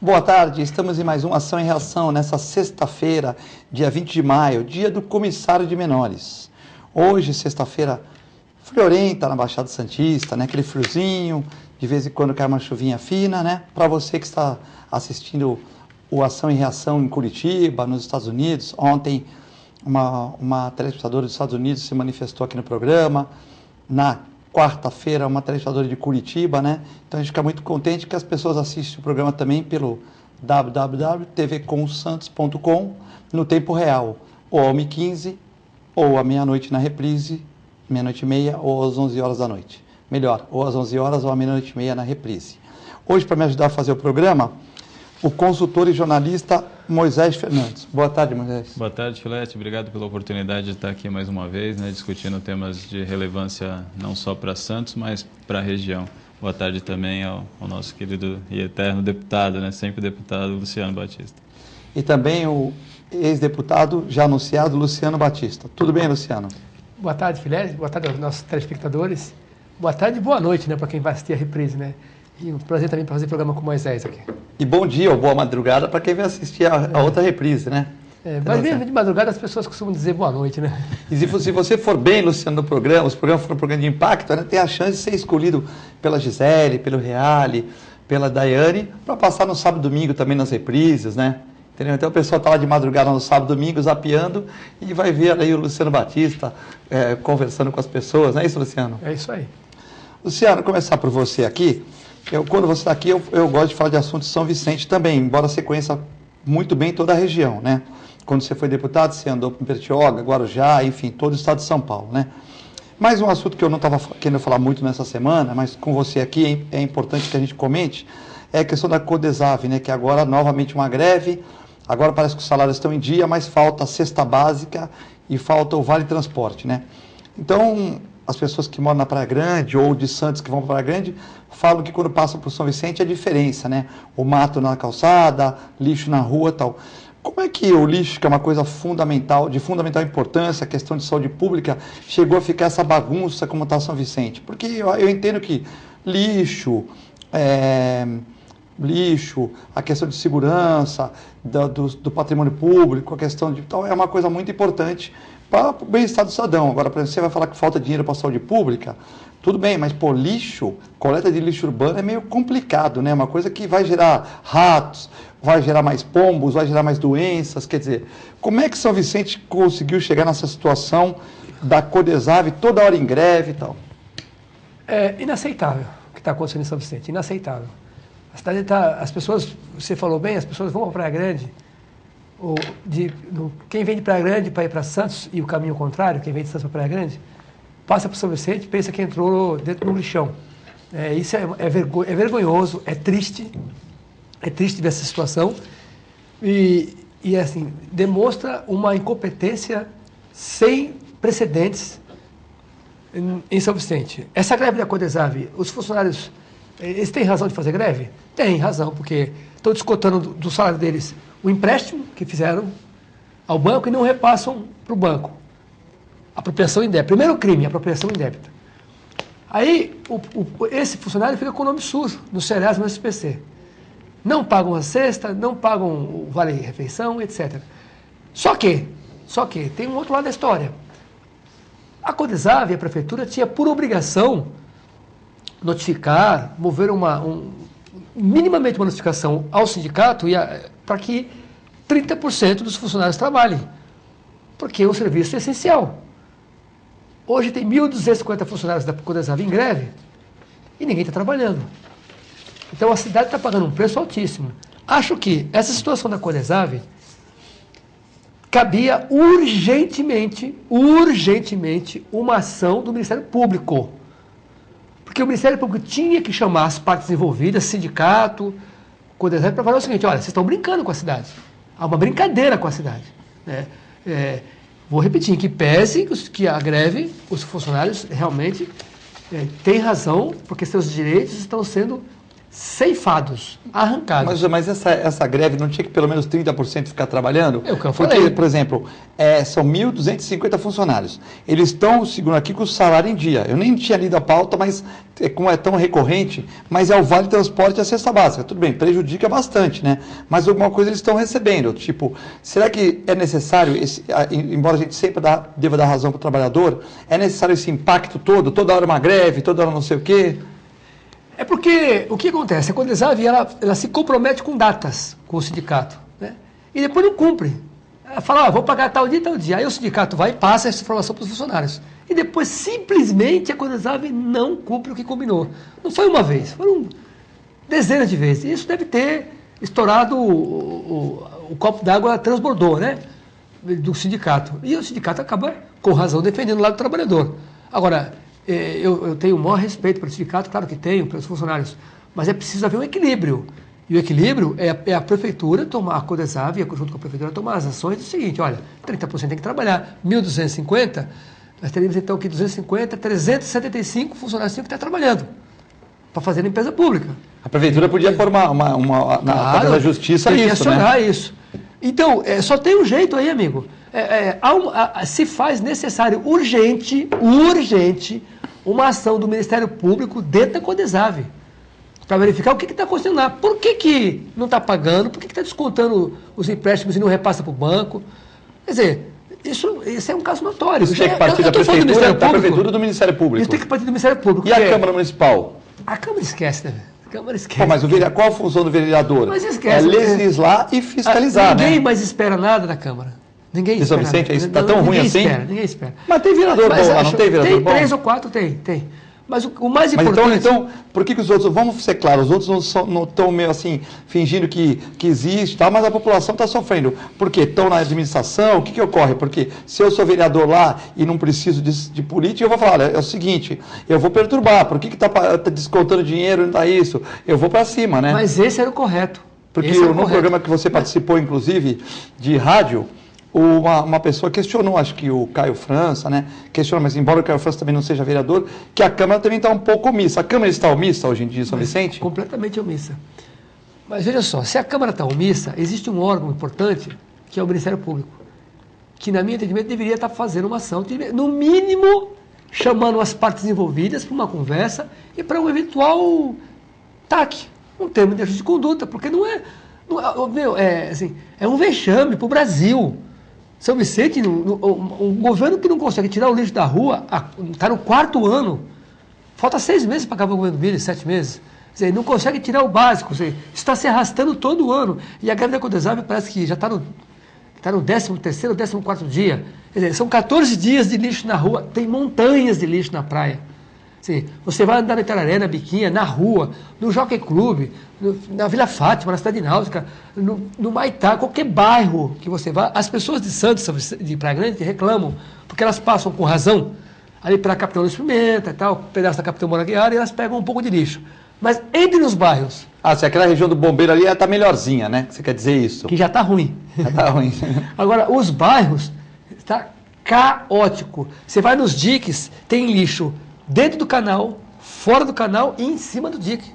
Boa tarde, estamos em mais uma Ação e Reação nessa sexta-feira, dia 20 de maio, dia do Comissário de Menores. Hoje, sexta-feira, friorenta na Baixada Santista, né? Aquele friozinho, de vez em quando cai uma chuvinha fina, né? Para você que está assistindo o Ação e Reação em Curitiba, nos Estados Unidos, ontem uma telespectadora dos Estados Unidos se manifestou aqui no programa, na quarta-feira, uma telespectadora de Curitiba, né? Então a gente fica muito contente que as pessoas assistem o programa também pelo www.tvcomsantos.com no tempo real, ou ao 1h15, ou à meia-noite na reprise, meia-noite e meia, ou às 11 horas da noite. Melhor, ou às 11 horas ou à meia-noite e meia na reprise. Hoje, para me ajudar a fazer o programa, o consultor e jornalista Moisés Fernandes. Boa tarde, Moisés. Boa tarde, Filete. Obrigado pela oportunidade de estar aqui mais uma vez, né, discutindo temas de relevância não só para Santos, mas para a região. Boa tarde também ao nosso querido e eterno deputado, né, sempre deputado, Luciano Batista. E também o ex-deputado já anunciado, Luciano Batista. Tudo bem, Luciano? Boa tarde, Filete. Boa tarde aos nossos telespectadores. Boa tarde e boa noite, né, para quem vai assistir a reprise, né? E um prazer também para fazer programa com o Moisés aqui. E bom dia ou boa madrugada para quem vai assistir a outra reprise, né? Mas mesmo de madrugada as pessoas costumam dizer boa noite, né? E se você for bem, Luciano, no programa, se o programa for um programa de impacto, né, tem a chance de ser escolhido pela Gisele, pelo Reale, pela Daiane, para passar no sábado e domingo também nas reprises, né? Entendeu? Então o pessoal está lá de madrugada no sábado e domingo, zapeando, e vai ver aí o Luciano Batista conversando com as pessoas, não é isso, Luciano? É isso aí. Luciano, começar por você aqui. Quando você está aqui, eu gosto de falar de assuntos de São Vicente também, embora você conheça muito bem toda a região, né? Quando você foi deputado, você andou por Bertioga, Guarujá, enfim, todo o estado de São Paulo, né? Mais um assunto que eu não estava querendo falar muito nessa semana, mas com você aqui é importante que a gente comente, é a questão da Codesave, né? Que agora novamente uma greve, agora parece que os salários estão em dia, mas falta a cesta básica e falta o Vale Transporte, né? Então, as pessoas que moram na Praia Grande ou de Santos que vão para Praia Grande falam que quando passam por São Vicente é a diferença, né? O mato na calçada, lixo na rua e tal. Como é que o lixo, que é uma coisa fundamental, de fundamental importância, a questão de saúde pública, chegou a ficar essa bagunça como está São Vicente? Porque eu entendo que lixo, a questão de segurança, do patrimônio público, a questão de tal, é uma coisa muito importante para o bem-estar do cidadão. Agora, por exemplo, você vai falar que falta dinheiro para a saúde pública, tudo bem, mas por lixo, coleta de lixo urbano é meio complicado, né? Uma coisa que vai gerar ratos, vai gerar mais pombos, vai gerar mais doenças, quer dizer, como é que São Vicente conseguiu chegar nessa situação da Codesave toda hora em greve e tal? É inaceitável o que está acontecendo em São Vicente, inaceitável. A cidade está, as pessoas, você falou bem, as pessoas vão para Praia Grande, quem vem de Praia Grande para ir para Santos e o caminho contrário, quem vem de Santos para Praia Grande, passa por São Vicente e pensa que entrou dentro de um lixão. Isso é vergonhoso, é triste ver essa situação e assim, demonstra uma incompetência sem precedentes em São Vicente. Essa greve da Codesave, os funcionários, eles têm razão de fazer greve? Tem razão, porque estão descontando do salário deles o empréstimo que fizeram ao banco e não repassam para o banco. Apropriação indébita. Primeiro crime, apropriação indébita. Aí, esse funcionário fica com o nome sujo no Serasa, no SPC. Não pagam a cesta, não pagam o vale-refeição, etc. Só que, tem um outro lado da história. A Codesave, a prefeitura, tinha por obrigação notificar, mover minimamente uma notificação ao sindicato para que 30% dos funcionários trabalhem, porque o serviço é essencial. Hoje tem 1.250 funcionários da Codesave em greve e ninguém está trabalhando. Então a cidade está pagando um preço altíssimo. Acho que essa situação da Codesave cabia urgentemente uma ação do Ministério Público. Porque o Ministério Público tinha que chamar as partes envolvidas, sindicato, Codesave, para falar o seguinte: olha, vocês estão brincando com a cidade. Há uma brincadeira com a cidade, né? Vou repetir, que pese que a greve, os funcionários realmente têm razão, porque seus direitos estão sendo ceifados, arrancados. Mas essa greve não tinha que pelo menos 30% ficar trabalhando? É o que eu falei. Porque, por exemplo, são 1.250 funcionários. Eles estão, segundo aqui, com o salário em dia. Eu nem tinha lido a pauta, mas como é tão recorrente, mas é o vale transporte e a cesta básica. Tudo bem, prejudica bastante, né? Mas alguma coisa eles estão recebendo. Tipo, será que é necessário, embora a gente sempre deva dar razão para o trabalhador, é necessário esse impacto todo? Toda hora uma greve, toda hora não sei o quê? É porque o que acontece? A Condesav ela se compromete com datas com o sindicato, né? E depois não cumpre. Ela fala, vou pagar tal dia, tal dia. Aí o sindicato vai e passa essa informação para os funcionários. E depois simplesmente a Condesav não cumpre o que combinou. Não foi uma vez, foram dezenas de vezes. E isso deve ter estourado, o copo d'água transbordou, né? Do sindicato. E o sindicato acaba, com razão, defendendo o lado do trabalhador. Agora, eu tenho o maior respeito pelo sindicato, claro que tenho, pelos funcionários, mas é preciso haver um equilíbrio. E o equilíbrio é a prefeitura tomar, a Condesav, junto com a prefeitura, tomar as ações do seguinte, olha, 30% tem que trabalhar, 1.250, nós teríamos então que 250, 375 funcionários tinham que estar trabalhando para fazer limpeza pública. A prefeitura podia pôr através da justiça tem que isso, acionar né? isso. Então, só tem um jeito aí, amigo. Se faz necessário, urgente, uma ação do Ministério Público dentro da Condesav, para verificar o que está acontecendo lá. Por que não está pagando? Por que está descontando os empréstimos e não repassa para o banco? Quer dizer, isso é um caso notório. Isso tem que partir da prefeitura ou do Ministério Público? Isso tem que partir do Ministério Público. E a Câmara Municipal? A Câmara esquece, né? A Câmara esquece. Pô, mas qual a função do vereador? Mas esquece, é legislar e fiscalizar, ninguém né? mais espera nada da Câmara. Ninguém De São espera. Vicente, está tão ruim assim? Ninguém espera. Mas tem vereador bom lá, não tem vereador bom? Tem 3 ou 4, tem. Mas o mais importante... Mas então, por que os outros... Vamos ser claros, os outros não estão meio assim, fingindo que existe, tá? Mas a população está sofrendo. Por quê? Estão na administração? O que ocorre? Porque se eu sou vereador lá e não preciso de política, eu vou falar, olha, é o seguinte, eu vou perturbar, por que está descontando dinheiro e não está isso? Eu vou para cima, né? Mas esse era o correto. Porque no programa que você participou, inclusive, de rádio, uma pessoa questionou, acho que o Caio França, né? Questionou, mas embora o Caio França também não seja vereador, que a Câmara também está um pouco omissa. A Câmara está omissa hoje em dia, São Vicente? Completamente omissa. Mas veja só, se a Câmara está omissa, existe um órgão importante, que é o Ministério Público, que, na minha entendimento, deveria estar fazendo uma ação, no mínimo, chamando as partes envolvidas para uma conversa e para um eventual TAC, um termo de ajuste de conduta, porque é um vexame para o Brasil. São Vicente, um governo que não consegue tirar o lixo da rua, está no 4º ano, falta 6 meses para acabar o governo dele, 7 meses. Quer dizer, não consegue tirar o básico, está se arrastando todo ano. E a greve da Condesav parece que já está no 13º, 14º dia. Quer dizer, são 14 dias de lixo na rua, tem montanhas de lixo na praia. Você vai andar no Itararé, na Biquinha, na rua, no Jockey Club, na Vila Fátima, na Cidade Náutica, no Maitá, qualquer bairro que você vá, as pessoas de Santos, de Praia Grande, reclamam, porque elas passam com razão ali pela Capitão Luiz Pimenta e tal, pedaço da Capitão Moraguiara, e elas pegam um pouco de lixo. Mas entre nos bairros... se aquela região do Bombeiro ali está melhorzinha, né? Você quer dizer isso? Que já está ruim. Já está ruim. Agora, os bairros, está caótico. Você vai nos diques, tem lixo dentro do canal, fora do canal e em cima do dique.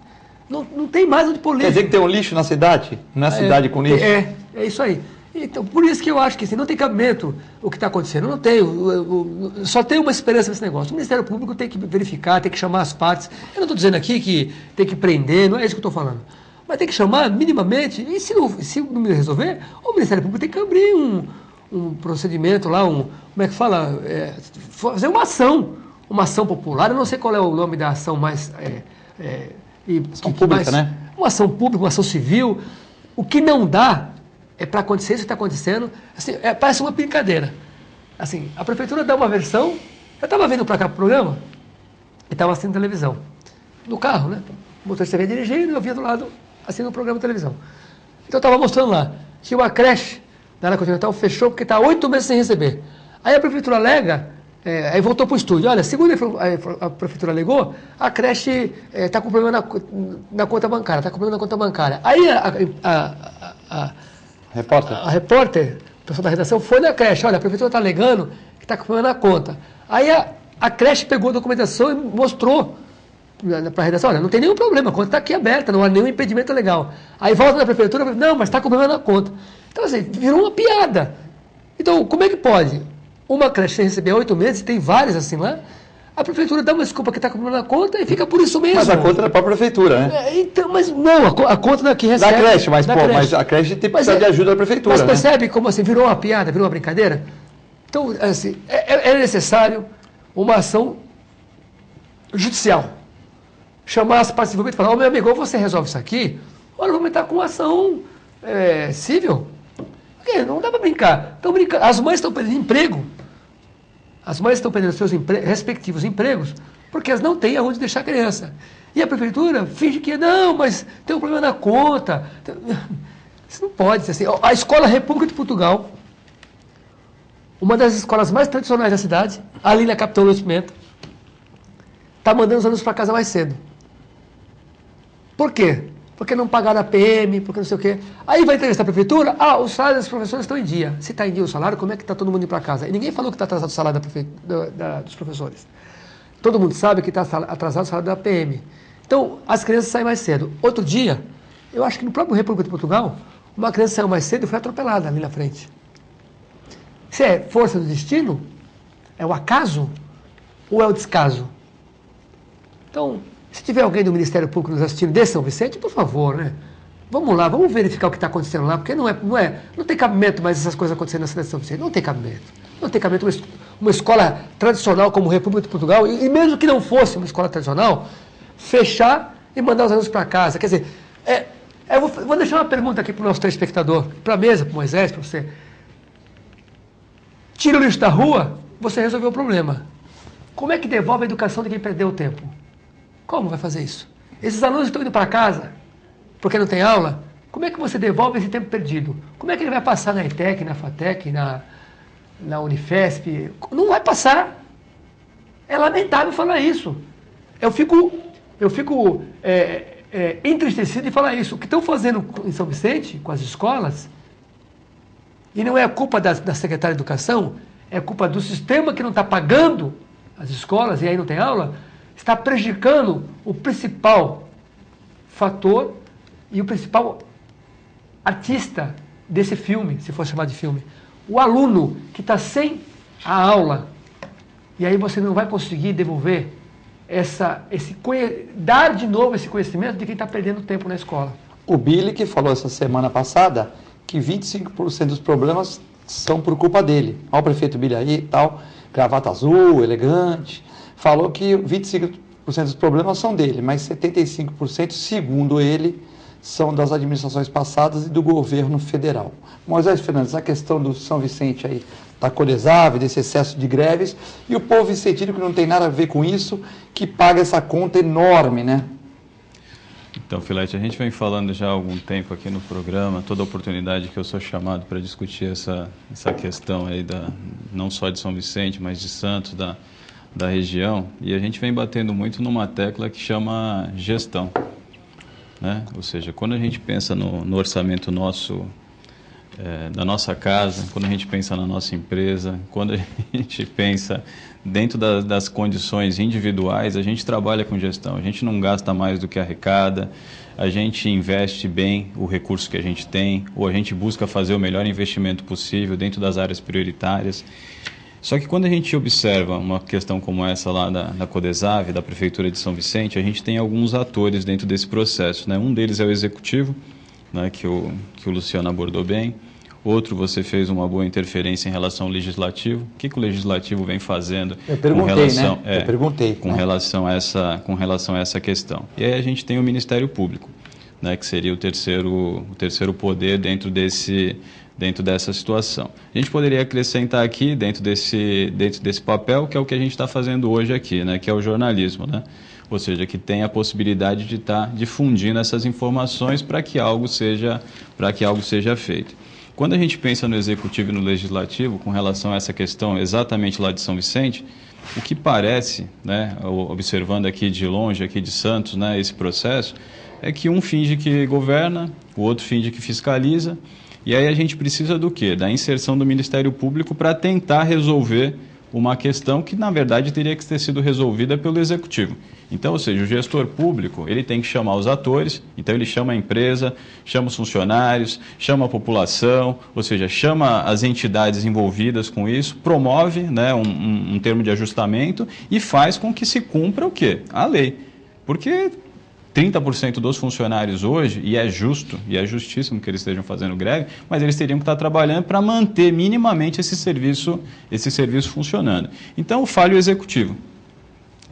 Não tem mais onde pôr lixo. Quer dizer que tem um lixo na cidade? Na cidade com lixo? É isso aí. Então, por isso que eu acho que assim, não tem cabimento o que está acontecendo. Não tem. Só tem uma esperança nesse negócio. O Ministério Público tem que verificar, tem que chamar as partes. Eu não estou dizendo aqui que tem que prender, não é isso que eu estou falando. Mas tem que chamar minimamente. E se não resolver, o Ministério Público tem que abrir um procedimento lá, como é que fala? Fazer uma ação popular. Eu não sei qual é o nome da ação mais... ação pública, né? Uma ação pública, uma ação civil. O que não dá para acontecer isso que está acontecendo. Assim, parece uma brincadeira. Assim, a prefeitura dá uma versão. Eu estava vindo para cá para o programa e estava assistindo televisão. No carro, né? O motorista vinha dirigindo e eu via do lado assistindo o programa de televisão. Então eu estava mostrando lá que uma creche na área continental fechou porque está 8 meses sem receber. Aí a prefeitura alega... aí voltou para o estúdio. Olha, segundo a prefeitura alegou, a creche está com problema na conta bancária. Está com problema na conta bancária. Aí a repórter, a pessoa da redação, foi na creche. Olha, a prefeitura está alegando que está com problema na conta. Aí a creche pegou a documentação e mostrou para a redação, olha, não tem nenhum problema, a conta está aqui aberta, não há nenhum impedimento legal. Aí volta na prefeitura, não, mas está com problema na conta. Então, assim, virou uma piada. Então, como é que pode? Uma creche sem receber 8 meses, tem várias assim lá, a prefeitura dá uma desculpa que está com problema na conta e fica por isso mesmo. Mas a conta é para a prefeitura, né? Então, mas não, a conta que recebe... Da creche, mas, da pô, creche. mas a creche tem que precisar de ajuda da prefeitura, Mas né? percebe como assim, virou uma piada, virou uma brincadeira? Então, assim, é necessário uma ação judicial. Chamar as partes envolvidas e falar, meu amigo, ou você resolve isso aqui, ou vamos entrar com uma ação civil. Porque não dá para brincar. Estão brincando. As mães estão perdendo emprego. As mães estão perdendo seus respectivos empregos porque elas não têm aonde deixar a criança. E a prefeitura finge que não, mas tem um problema na conta. Isso não pode ser assim. A Escola República de Portugal, uma das escolas mais tradicionais da cidade, ali na Capitão Luiz Pimenta, está mandando os alunos para casa mais cedo. Por quê? Porque não pagaram a PM, porque não sei o quê. Aí vai entrevistar a prefeitura, os salários dos professores estão em dia. Se está em dia o salário, como é que está todo mundo indo para casa? E ninguém falou que está atrasado o salário dos professores. Todo mundo sabe que está atrasado o salário da PM. Então, as crianças saem mais cedo. Outro dia, eu acho que no próprio República de Portugal, uma criança saiu mais cedo e foi atropelada ali na frente. Se é força do destino, é o acaso ou é o descaso? Então, se tiver alguém do Ministério Público nos assistindo de São Vicente, por favor, né? Vamos lá, vamos verificar o que está acontecendo lá, porque não tem cabimento mais essas coisas acontecendo na cidade de São Vicente. Não tem cabimento. Não tem cabimento uma escola tradicional como a República de Portugal, e mesmo que não fosse uma escola tradicional, fechar e mandar os alunos para casa. Quer dizer, eu vou deixar uma pergunta aqui para o nosso telespectador, para a mesa, para o Moisés, para você. Tira o lixo da rua, você resolveu o problema. Como é que devolve a educação de quem perdeu o tempo? Como vai fazer isso? Esses alunos estão indo para casa porque não tem aula. Como é que você devolve esse tempo perdido? Como é que ele vai passar na ETEC, na FATEC, na Unifesp? Não vai passar. É lamentável falar isso. Eu fico entristecido de falar isso. O que estão fazendo em São Vicente, com as escolas, e não é culpa da secretária de Educação, é culpa do sistema que não está pagando as escolas e aí não tem aula, está prejudicando o principal fator e o principal artista desse filme, se for chamar de filme. O aluno que está sem a aula, e aí você não vai conseguir devolver dar de novo esse conhecimento de quem está perdendo tempo na escola. O Billy, que falou essa semana passada que 25% dos problemas são por culpa dele. Olha o prefeito Billy aí e tal, gravata azul, elegante. Falou que 25% dos problemas são dele, mas 75%, segundo ele, são das administrações passadas e do governo federal. Moisés Fernandes, a questão do São Vicente aí, da Codesave, desse excesso de greves, e o povo vicentino que não tem nada a ver com isso, que paga essa conta enorme, né? Então, Filete, a gente vem falando já há algum tempo aqui no programa, toda oportunidade que eu sou chamado para discutir essa questão aí, não só de São Vicente, mas de Santos, da região, e a gente vem batendo muito numa tecla que chama gestão, né? Ou seja, quando a gente pensa no orçamento nosso, da nossa casa, quando a gente pensa na nossa empresa, quando a gente pensa dentro das condições individuais, a gente trabalha com gestão, a gente não gasta mais do que arrecada, a gente investe bem o recurso que a gente tem, ou a gente busca fazer o melhor investimento possível dentro das áreas prioritárias. Só que quando a gente observa uma questão como essa lá da Codesave, da Prefeitura de São Vicente, a gente tem alguns atores dentro desse processo, né? Um deles é o Executivo, né, que o Luciano abordou bem. Outro, você fez uma boa interferência em relação ao Legislativo. O que o Legislativo vem fazendo com relação a essa questão? E aí a gente tem o Ministério Público, né, que seria o terceiro poder dentro dessa situação. A gente poderia acrescentar aqui, dentro desse papel, que é o que a gente está fazendo hoje aqui, né, que é o jornalismo, né? Ou seja, que tem a possibilidade de estar difundindo essas informações para que algo seja feito. Quando a gente pensa no Executivo e no Legislativo, com relação a essa questão exatamente lá de São Vicente, o que parece, né, observando aqui de longe, aqui de Santos, né, esse processo, é que um finge que governa, o outro finge que fiscaliza, e aí a gente precisa do quê? Da inserção do Ministério Público para tentar resolver uma questão que, na verdade, teria que ter sido resolvida pelo Executivo. Então, ou seja, o gestor público, ele tem que chamar os atores, então ele chama a empresa, chama os funcionários, chama a população, ou seja, chama as entidades envolvidas com isso, promove, né, um termo de ajustamento e faz com que se cumpra o quê? A lei. Porque 30% dos funcionários hoje, e é justo, e é justíssimo que eles estejam fazendo greve, mas eles teriam que estar trabalhando para manter minimamente esse serviço funcionando. Então, falha o Executivo,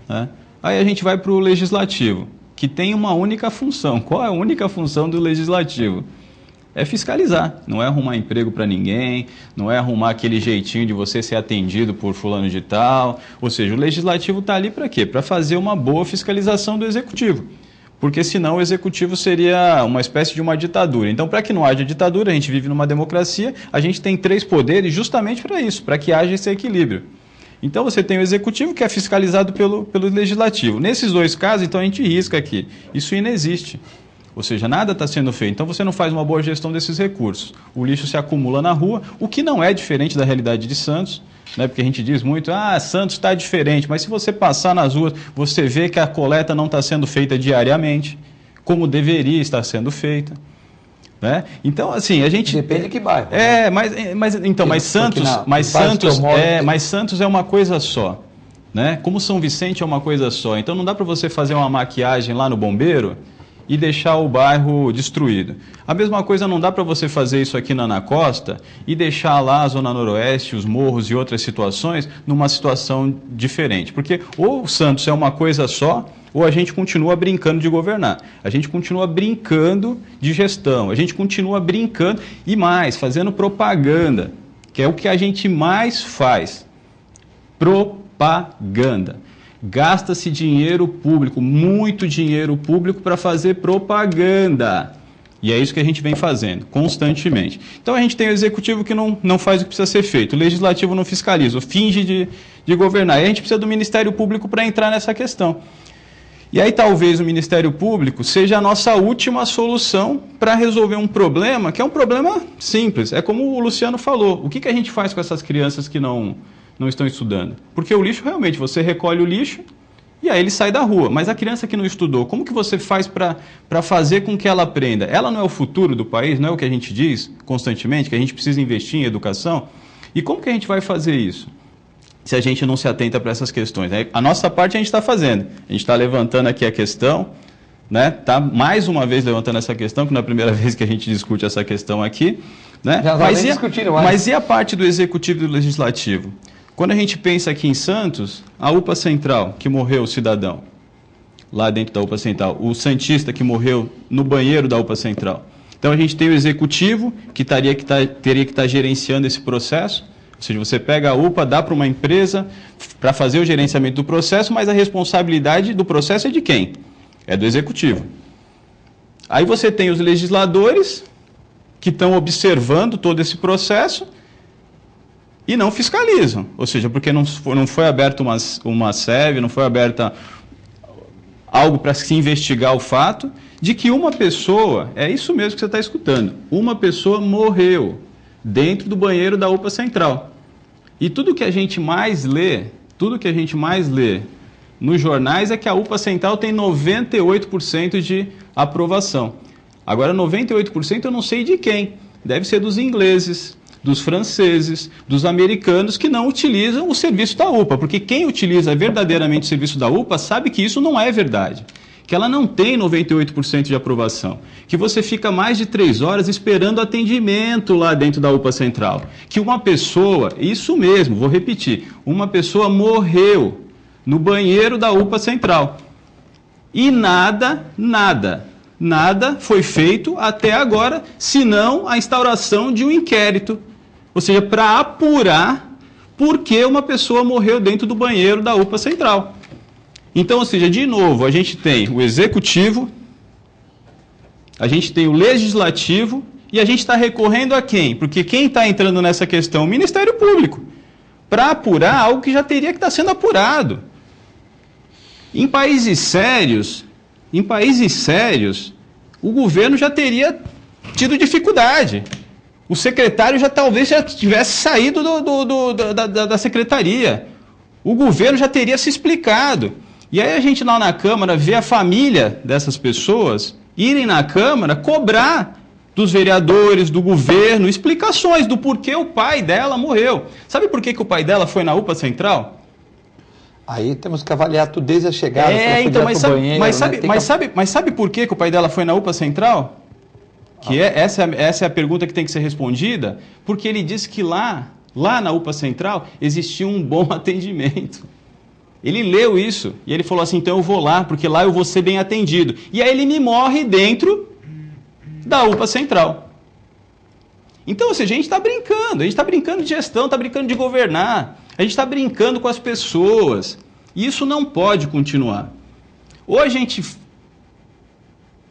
né? Aí a gente vai para o Legislativo, que tem uma única função. Qual é a única função do Legislativo? É fiscalizar, não é arrumar emprego para ninguém, não é arrumar aquele jeitinho de você ser atendido por fulano de tal. Ou seja, o Legislativo está ali para quê? Para fazer uma boa fiscalização do Executivo. Porque senão o Executivo seria uma espécie de uma ditadura. Então, para que não haja ditadura, a gente vive numa democracia, a gente tem 3 poderes justamente para isso, para que haja esse equilíbrio. Então, você tem o Executivo, que é fiscalizado pelo Legislativo. Nesses 2 casos, então, a gente risca aqui. Isso inexiste. Ou seja, nada está sendo feito. Então, você não faz uma boa gestão desses recursos. O lixo se acumula na rua, o que não é diferente da realidade de Santos, né? Porque a gente diz muito, Santos está diferente. Mas se você passar nas ruas, você vê que a coleta não está sendo feita diariamente, como deveria estar sendo feita. Né? Então, assim, a gente... Depende de que bairro. Mas Santos é uma coisa só, né? Como São Vicente é uma coisa só. Então, não dá para você fazer uma maquiagem lá no Bombeiro e deixar o bairro destruído. A mesma coisa não dá para você fazer isso aqui na Ana Costa e deixar lá a Zona Noroeste, os morros e outras situações numa situação diferente. Porque ou Santos é uma coisa só, ou a gente continua brincando de governar. A gente continua brincando de gestão, a gente continua brincando e mais, fazendo propaganda, que é o que a gente mais faz. Propaganda. Gasta-se dinheiro público, muito dinheiro público para fazer propaganda. E é isso que a gente vem fazendo, constantemente. Então a gente tem o Executivo que não faz o que precisa ser feito, o Legislativo não fiscaliza, finge de governar. E a gente precisa do Ministério Público para entrar nessa questão. E aí talvez o Ministério Público seja a nossa última solução para resolver um problema, que é um problema simples. É como o Luciano falou, o que a gente faz com essas crianças que não estão estudando? Porque o lixo, realmente, você recolhe o lixo e aí ele sai da rua. Mas a criança que não estudou, como que você faz para fazer com que ela aprenda? Ela não é o futuro do país, não é o que a gente diz constantemente, que a gente precisa investir em educação? E como que a gente vai fazer isso? Se a gente não se atenta para essas questões, né? A nossa parte a gente está fazendo. A gente está levantando aqui a questão, né? Tá mais uma vez levantando essa questão, que não é a primeira vez que a gente discute essa questão aqui, né? Mas e a parte do Executivo e do Legislativo? Quando a gente pensa aqui em Santos, a UPA Central, que morreu o cidadão, lá dentro da UPA Central, o santista que morreu no banheiro da UPA Central. Então a gente tem o Executivo, que teria que estar gerenciando esse processo. Ou seja, você pega a UPA, dá para uma empresa para fazer o gerenciamento do processo, mas a responsabilidade do processo é de quem? É do Executivo. Aí você tem os legisladores que estão observando todo esse processo e não fiscalizam. Ou seja, porque não foi aberta uma SEV, não foi aberta algo para se investigar o fato de que uma pessoa, é isso mesmo que você está escutando, uma pessoa morreu dentro do banheiro da UPA Central. E tudo que a gente mais lê nos jornais é que a UPA Central tem 98% de aprovação. Agora, 98% eu não sei de quem. Deve ser dos ingleses, dos franceses, dos americanos que não utilizam o serviço da UPA. Porque quem utiliza verdadeiramente o serviço da UPA sabe que isso não é verdade. Que ela não tem 98% de aprovação, que você fica mais de 3 horas esperando atendimento lá dentro da UPA Central, que uma pessoa, isso mesmo, vou repetir, uma pessoa morreu no banheiro da UPA Central e nada foi feito até agora, senão a instauração de um inquérito, ou seja, para apurar por que uma pessoa morreu dentro do banheiro da UPA Central. Então, ou seja, de novo, a gente tem o Executivo, a gente tem o Legislativo e a gente está recorrendo a quem? Porque quem está entrando nessa questão? O Ministério Público, para apurar algo que já teria que estar sendo apurado. Em países sérios, o governo já teria tido dificuldade. O secretário talvez já tivesse saído da secretaria. O governo já teria se explicado. E aí a gente lá na Câmara vê a família dessas pessoas irem na Câmara cobrar dos vereadores, do governo, explicações do porquê o pai dela morreu. Sabe por que o pai dela foi na UPA Central? Aí temos que avaliar tudo desde a chegada. Então, mas sabe por que o pai dela foi na UPA Central? Essa é a pergunta que tem que ser respondida, porque ele disse que lá na UPA Central existia um bom atendimento. Ele leu isso e ele falou assim, então eu vou lá, porque lá eu vou ser bem atendido. E aí ele me morre dentro da UPA Central. Então, ou seja, a gente está brincando de gestão, está brincando de governar, a gente está brincando com as pessoas. E isso não pode continuar. Ou a gente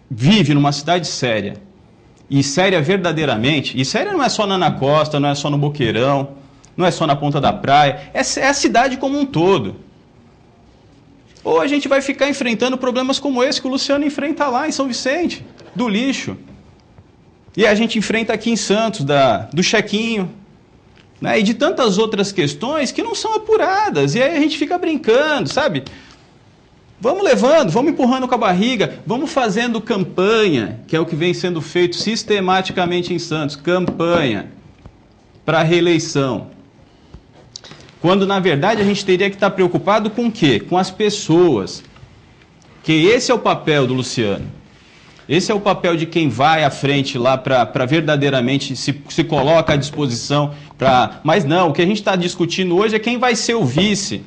vive numa cidade séria, e séria verdadeiramente, e séria não é só na Ana Costa, não é só no Boqueirão, não é só na Ponta da Praia, é a cidade como um todo. Ou a gente vai ficar enfrentando problemas como esse que o Luciano enfrenta lá em São Vicente, do lixo. E a gente enfrenta aqui em Santos, do chequinho, né? E de tantas outras questões que não são apuradas. E aí a gente fica brincando, sabe? Vamos levando, vamos empurrando com a barriga, vamos fazendo campanha, que é o que vem sendo feito sistematicamente em Santos, campanha para a reeleição. Quando, na verdade, a gente teria que estar preocupado com o quê? Com as pessoas. Que esse é o papel do Luciano. Esse é o papel de quem vai à frente lá para verdadeiramente se coloca à disposição. Mas não, o que a gente está discutindo hoje é quem vai ser o vice.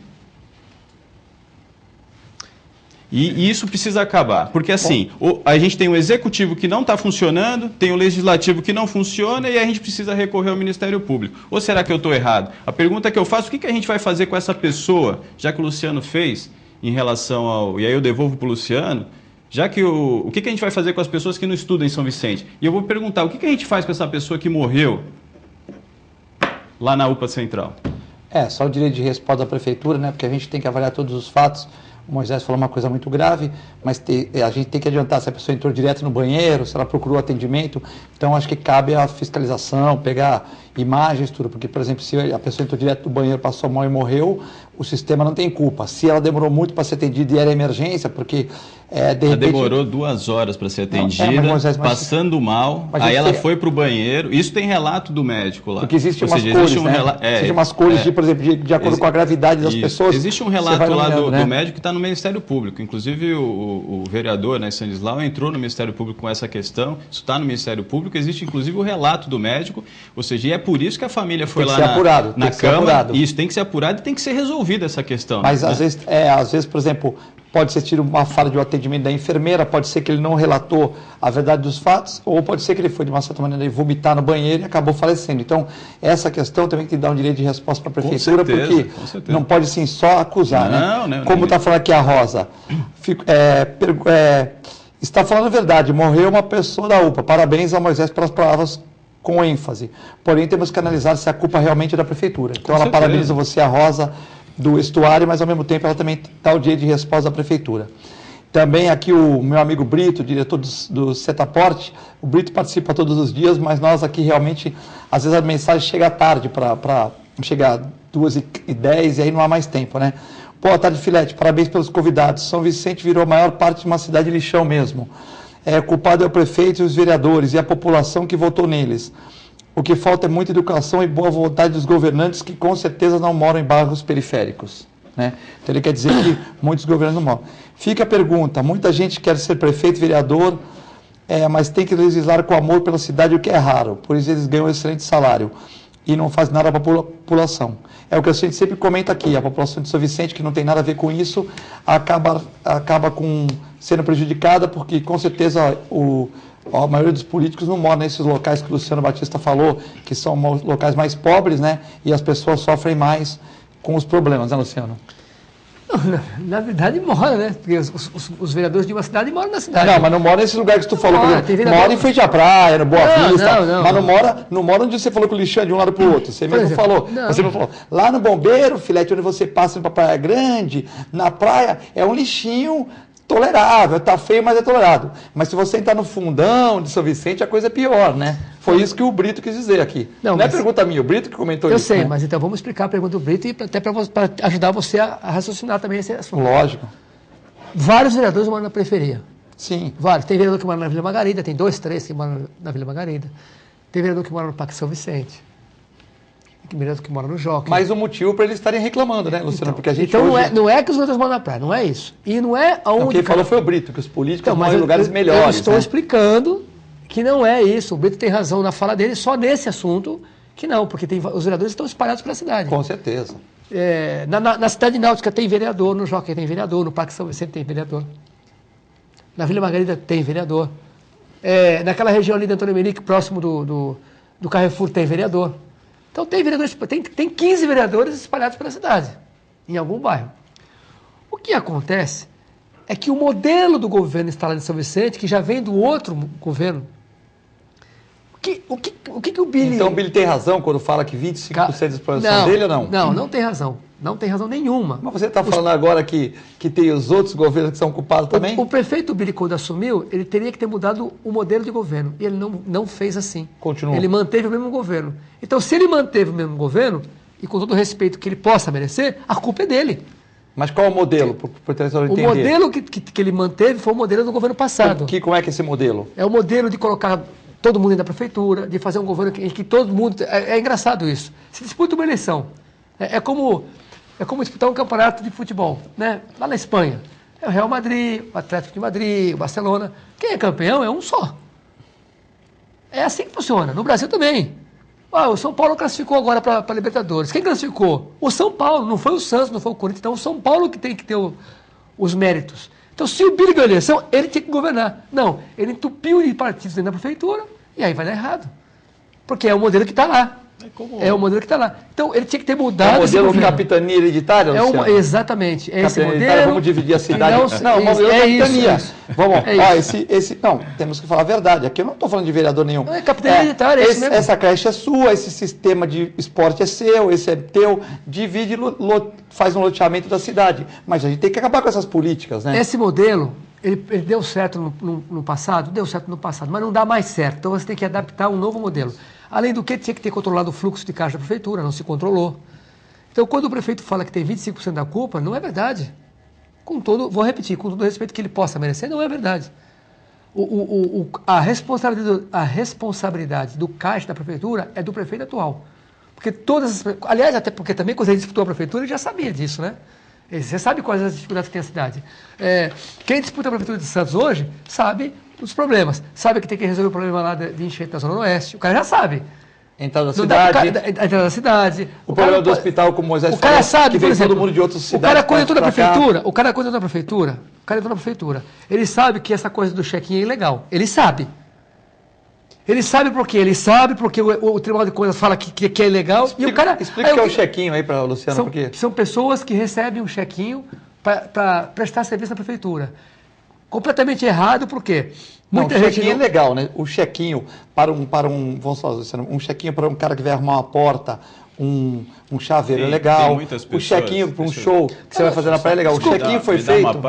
E isso precisa acabar, porque assim, a gente tem o executivo que não está funcionando, tem o legislativo que não funciona e a gente precisa recorrer ao Ministério Público. Ou será que eu estou errado? A pergunta que eu faço, o que a gente vai fazer com essa pessoa, já que o Luciano fez em relação ao... E aí eu devolvo para o Luciano, já que o que a gente vai fazer com as pessoas que não estudam em São Vicente? E eu vou perguntar, o que a gente faz com essa pessoa que morreu lá na UPA Central? Só o direito de resposta da prefeitura, né? Porque a gente tem que avaliar todos os fatos. O Moisés falou uma coisa muito grave, mas a gente tem que adiantar se a pessoa entrou direto no banheiro, se ela procurou atendimento. Então, acho que cabe a fiscalização, pegar imagens, tudo. Porque, por exemplo, se a pessoa entrou direto no banheiro, passou mal e morreu, o sistema não tem culpa. Se ela demorou muito para ser atendida e era emergência, porque, de repente... Ela demorou 2 horas para ser atendida, Moisés, passando mal, aí ela foi para o banheiro. Isso tem relato do médico lá. Porque existem umas cores, Existem umas cores, por exemplo, de acordo com a gravidade das pessoas. Existe um relato lá do médico que está no Ministério Público. Inclusive, o vereador, né, Stanislau, entrou no Ministério Público com essa questão. Isso está no Ministério Público. Existe, inclusive, o relato do médico. Ou seja, e é por isso que a família foi lá na Câmara. Isso tem que ser apurado e tem que ser resolvida essa questão. Mas, né? às vezes, por exemplo, pode ser tido uma falha de um atendimento da enfermeira, pode ser que ele não relatou a verdade dos fatos, ou pode ser que ele foi, de uma certa maneira, vomitar no banheiro e acabou falecendo. Então, essa questão também tem que dar um direito de resposta para a prefeitura, porque não pode, sim, só acusar. Não, como está falando aqui a Rosa, está falando a verdade, morreu uma pessoa da UPA. Parabéns ao Moisés pelas palavras com ênfase. Porém, temos que analisar se a culpa realmente é da prefeitura. Então, ela parabeniza você, a Rosa, do estuário, mas ao mesmo tempo ela também dá o direito de resposta da prefeitura. Também aqui o meu amigo Brito, diretor do Setaporte, o Brito participa todos os dias, mas nós aqui realmente, às vezes a mensagem chega tarde, chegar 2h10 e aí não há mais tempo, né? Boa tarde, Filete, parabéns pelos convidados. São Vicente virou a maior parte de uma cidade de lixão mesmo. O culpado é o prefeito e os vereadores e a população que votou neles. O que falta é muita educação e boa vontade dos governantes que com certeza não moram em bairros periféricos. Né? Então ele quer dizer que muitos governantes não moram. Fica a pergunta, muita gente quer ser prefeito, vereador, mas tem que legislar com amor pela cidade, o que é raro, por isso eles ganham um excelente salário e não faz nada para a população. É o que a gente sempre comenta aqui, a população de São Vicente, que não tem nada a ver com isso, acaba sendo prejudicada, porque com certeza a maioria dos políticos não mora nesses locais que o Luciano Batista falou, que são locais mais pobres, né? E as pessoas sofrem mais com os problemas, né, Luciano? Não, na verdade mora, né? Porque os vereadores de uma cidade moram na cidade. Não, mas não mora nesses lugares que tu falou. Mora em frente à praia, no Boa Vista. Mas não mora onde você falou que o lixão é de um lado para o outro. Você mesmo falou. Você mesmo falou. Lá no Bombeiro, Filete, onde você passa para a Praia Grande, na praia, é um lixinho tolerável, tá feio, mas é tolerado. Mas se você entrar no fundão de São Vicente, a coisa é pior, né? Foi isso que o Brito quis dizer aqui. Não é pergunta minha, o Brito que comentou isso. Eu sei, né? Mas então vamos explicar a pergunta do Brito e até para ajudar você a raciocinar também esse assunto. Lógico. Vários vereadores moram na periferia. Sim. Vários. Tem vereador que mora na Vila Margarida, tem 2, 3 que moram na Vila Margarida. Tem vereador que mora no Parque São Vicente. Tem vereador que mora no Jockey. Mas o motivo para eles estarem reclamando, né, Luciano? Então, porque a gente então hoje... não é que os vereadores moram na praia, não é isso. E não é aonde... Quem falou foi o Brito, que os políticos então, moram em lugares melhores. Eu estou explicando que não é isso. O Brito tem razão na fala dele só nesse assunto, que não, porque os vereadores estão espalhados pela cidade. Com certeza. Na cidade náutica tem vereador, no Jockey tem vereador, no Parque São Vicente tem vereador. Na Vila Margarida tem vereador. Naquela região ali de Antônio Merique, próximo do Carrefour, tem vereador. Então tem vereadores, tem 15 vereadores espalhados pela cidade, em algum bairro. O que acontece é que o modelo do governo instalado em São Vicente, que já vem do outro governo, o que o Billy... Então o Billy tem razão quando fala que 25% da exploração dele ou não? Não tem razão. Não tem razão nenhuma. Mas você está falando agora que tem os outros governos que são culpados também? O prefeito Billy, quando assumiu, ele teria que ter mudado o modelo de governo. E ele não fez assim. Continuou. Ele manteve o mesmo governo. Então, se ele manteve o mesmo governo, e com todo o respeito que ele possa merecer, a culpa é dele. Mas qual é o modelo, por telespectador entender? O modelo que ele manteve foi o modelo do governo passado. Como é que é esse modelo? É o modelo de colocar todo mundo dentro da prefeitura, de fazer um governo em que todo mundo... É engraçado isso. Se disputa uma eleição. É como disputar um campeonato de futebol, né? Lá na Espanha. É o Real Madrid, o Atlético de Madrid, o Barcelona. Quem é campeão é um só. É assim que funciona. No Brasil também. O São Paulo classificou agora para a Libertadores. Quem classificou? O São Paulo. Não foi o Santos, não foi o Corinthians. Então, o São Paulo que tem que ter os méritos. Então, se o Billy ganhou a eleição, ele tinha que governar. Não, ele entupiu de partidos dentro da prefeitura e aí vai dar errado. Porque é o modelo que está lá. É o modelo que está lá. Então, ele tinha que ter mudado. É o modelo capitania hereditária, Luciano? Exatamente. É esse modelo. Vamos dividir a cidade. Não, o modelo capitania. Vamos, isso. não, temos que falar a verdade. Aqui eu não estou falando de vereador nenhum. Não é capitania hereditária, é isso mesmo. Essa creche é sua, esse sistema de esporte é seu, esse é teu. Divide, faz um loteamento da cidade. Mas a gente tem que acabar com essas políticas, né? Esse modelo, ele deu certo no passado? Deu certo no passado, mas não dá mais certo. Então, você tem que adaptar um novo modelo. Além do que, tinha que ter controlado o fluxo de caixa da prefeitura, não se controlou. Então, quando o prefeito fala que tem 25% da culpa, não é verdade. Vou repetir, com todo o respeito que ele possa merecer, não é verdade. A responsabilidade do caixa da prefeitura é do prefeito atual. Porque aliás, até porque também quando ele disputou a prefeitura, ele já sabia disso, né? Você sabe quais as dificuldades que tem a cidade. Quem disputa a prefeitura de Santos hoje sabe os problemas. Sabe que tem que resolver o problema lá de enchente da Zona Oeste. O cara já sabe. Entrada da cidade. Entrada da cidade. O problema do hospital, como o Moisés falou, sabe, que vem todo mundo de outras cidades. O cara quando entrou na prefeitura, ele sabe que essa coisa do check-in é ilegal. Ele sabe. Ele sabe por quê? Ele sabe porque o Tribunal de Contas fala que é ilegal. Explica o que é o check-in aí para o Luciano. São pessoas que recebem um check-in para prestar serviço na prefeitura. Completamente errado, por quê? O check-in é legal, né? O check-in vamos falar, Luciano, um check-in para um cara que vai arrumar uma porta, um chaveiro é legal. O check-in para um show que você vai fazer na praia é legal. O check-in foi feito.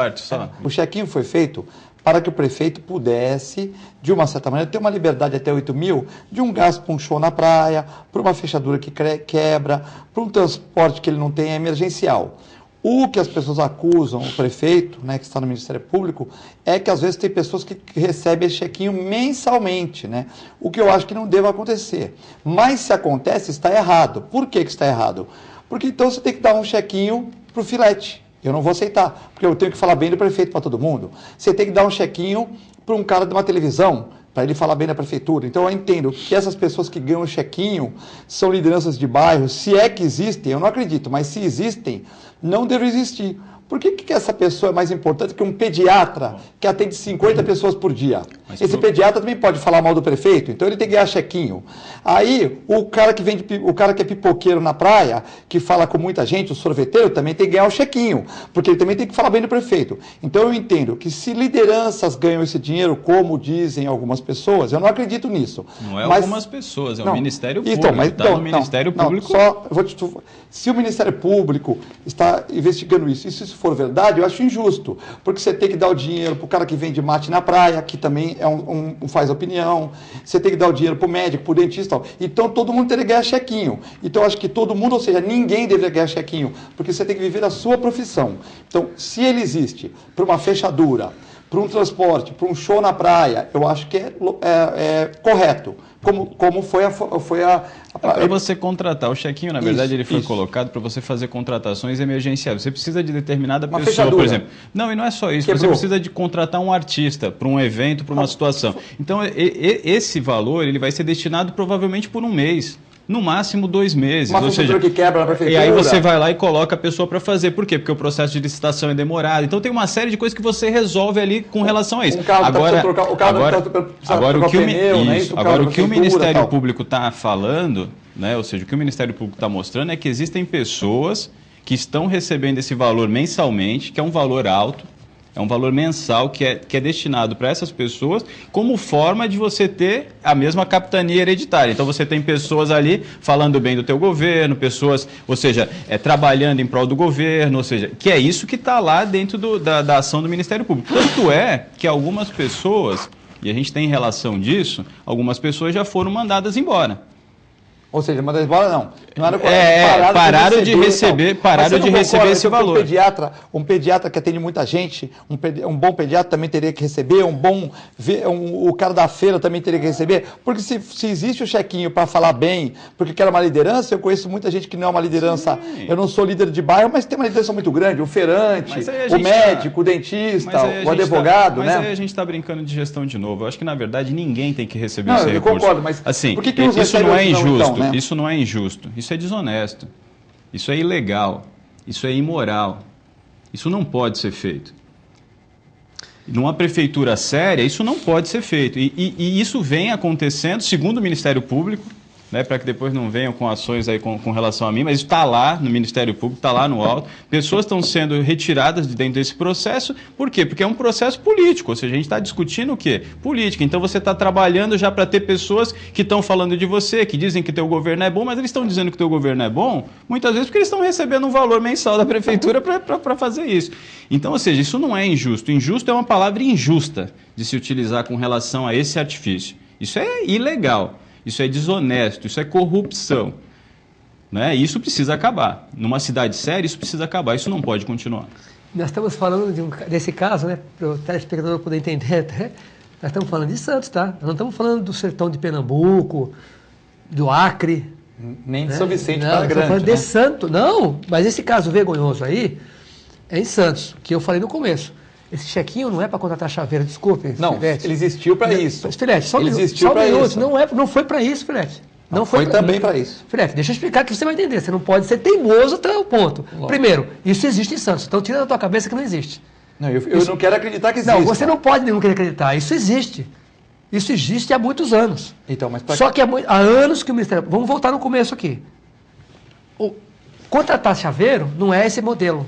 O check-in foi feito para que o prefeito pudesse, de uma certa maneira, ter uma liberdade até 8 mil de um gasto para um show na praia, para uma fechadura que quebra, para um transporte que ele não tem emergencial. O que as pessoas acusam o prefeito, né, que está no Ministério Público, é que às vezes tem pessoas que recebem esse chequinho mensalmente, né? O que eu acho que não deve acontecer. Mas se acontece, está errado. Por que está errado? Porque então você tem que dar um chequinho para o filete. Eu não vou aceitar, porque eu tenho que falar bem do prefeito para todo mundo. Você tem que dar um chequinho para um cara de uma televisão, para ele falar bem da prefeitura. Então eu entendo que essas pessoas que ganham chequinho são lideranças de bairro, se é que existem, eu não acredito, mas se existem, não devem existir. Por que essa pessoa é mais importante que um pediatra que atende 50 pessoas por dia? Esse pediatra também pode falar mal do prefeito, então ele tem que ganhar chequinho. Aí, o cara que é pipoqueiro na praia, que fala com muita gente, o sorveteiro, também tem que ganhar o chequinho, porque ele também tem que falar bem do prefeito. Então eu entendo que se lideranças ganham esse dinheiro, como dizem algumas pessoas, eu não acredito nisso. Não é algumas pessoas, é o Ministério Público. Então, no Ministério Público... Se o Ministério Público está investigando isso, e se isso for verdade, eu acho injusto, porque você tem que dar o dinheiro para o cara que vende mate na praia, que também faz opinião, você tem que dar o dinheiro para o médico, para o dentista. Então, todo mundo teria que ganhar chequinho. Então, eu acho que todo mundo, ou seja, ninguém deveria ganhar chequinho, porque você tem que viver a sua profissão. Então, se ele existe para uma fechadura, para um transporte, para um show na praia, eu acho que é correto. Como foi a para você contratar. O chequinho, na verdade, ele foi isso. colocado para você fazer contratações emergenciais. Você precisa de determinada Uma pessoa, fechadura. por exemplo. Não, e não é só isso. Quebrou. Você precisa de contratar um artista para um evento, para uma situação. Então, esse valor ele vai ser destinado provavelmente por um mês. No máximo 2 meses. Uma ou seja, que quebra na prefeitura. E aí você vai lá e coloca a pessoa para fazer. Por quê? Porque o processo de licitação é demorado. Então tem uma série de coisas que você resolve ali com relação a isso. Agora o que o Ministério Público está falando, né? Ou seja, o que o Ministério Público está mostrando é que existem pessoas que estão recebendo esse valor mensalmente, que é um valor alto. É um valor mensal que é destinado para essas pessoas como forma de você ter a mesma capitania hereditária. Então você tem pessoas ali falando bem do teu governo, pessoas, ou seja, trabalhando em prol do governo, ou seja, que é isso que está lá dentro da ação do Ministério Público. Tanto é que algumas pessoas, e a gente tem relação disso, algumas pessoas já foram mandadas embora. Ou seja, mandadas embora não. Não era pararam de receber esse valor. Um pediatra que atende muita gente, um bom pediatra também teria que receber, o cara da feira também teria que receber, porque se existe o chequinho para falar bem, porque quer uma liderança, eu conheço muita gente que não é uma liderança, sim. Eu não sou líder de bairro, mas tem uma liderança muito grande, o feirante, o médico, o dentista, o advogado, né? Mas aí a gente está brincando de gestão de novo. Eu acho que, na verdade, ninguém tem que receber esse recurso. Eu concordo, mas assim, por que isso não é injusto? Então, né? Isso não é injusto, isso é desonesto, isso é ilegal, isso é imoral, isso não pode ser feito. Numa prefeitura séria, isso não pode ser feito. E isso vem acontecendo, segundo o Ministério Público, né, para que depois não venham com ações aí com relação a mim, mas está lá no Ministério Público, está lá no alto. Pessoas estão sendo retiradas de dentro desse processo. Por quê? Porque é um processo político, ou seja, a gente está discutindo o quê? Política. Então você está trabalhando já para ter pessoas que estão falando de você, que dizem que teu governo é bom, mas eles estão dizendo que teu governo é bom, muitas vezes porque eles estão recebendo um valor mensal da prefeitura para fazer isso. Então, ou seja, isso não é injusto. Injusto é uma palavra injusta de se utilizar com relação a esse artifício. Isso é ilegal. Isso é desonesto, isso é corrupção. Né? Isso precisa acabar. Numa cidade séria, isso precisa acabar. Isso não pode continuar. Nós estamos falando desse caso, né, para o telespectador poder entender até. Nós estamos falando de Santos, tá? Nós não estamos falando do sertão de Pernambuco, do Acre. Nem de São Vicente para Grande. Estamos falando de Santos. Não, mas esse caso vergonhoso aí é em Santos, que eu falei no começo. Esse chequinho não é para contratar chaveiro, desculpe. Não, Filete. Ele existiu para isso. Mas, Filete, só ele existiu para isso. Não foi para isso, Filete. Não foi também para isso. Filete, deixa eu explicar que você vai entender. Você não pode ser teimoso até o ponto. Lógico. Primeiro, isso existe em Santos. Então tira da tua cabeça que não existe. Não, eu não quero acreditar que existe. Não, você não pode não querer acreditar. Isso existe. Isso existe há muitos anos. Então, mas Só que há anos que o Ministério... Vamos voltar no começo aqui. Contratar chaveiro não é esse modelo.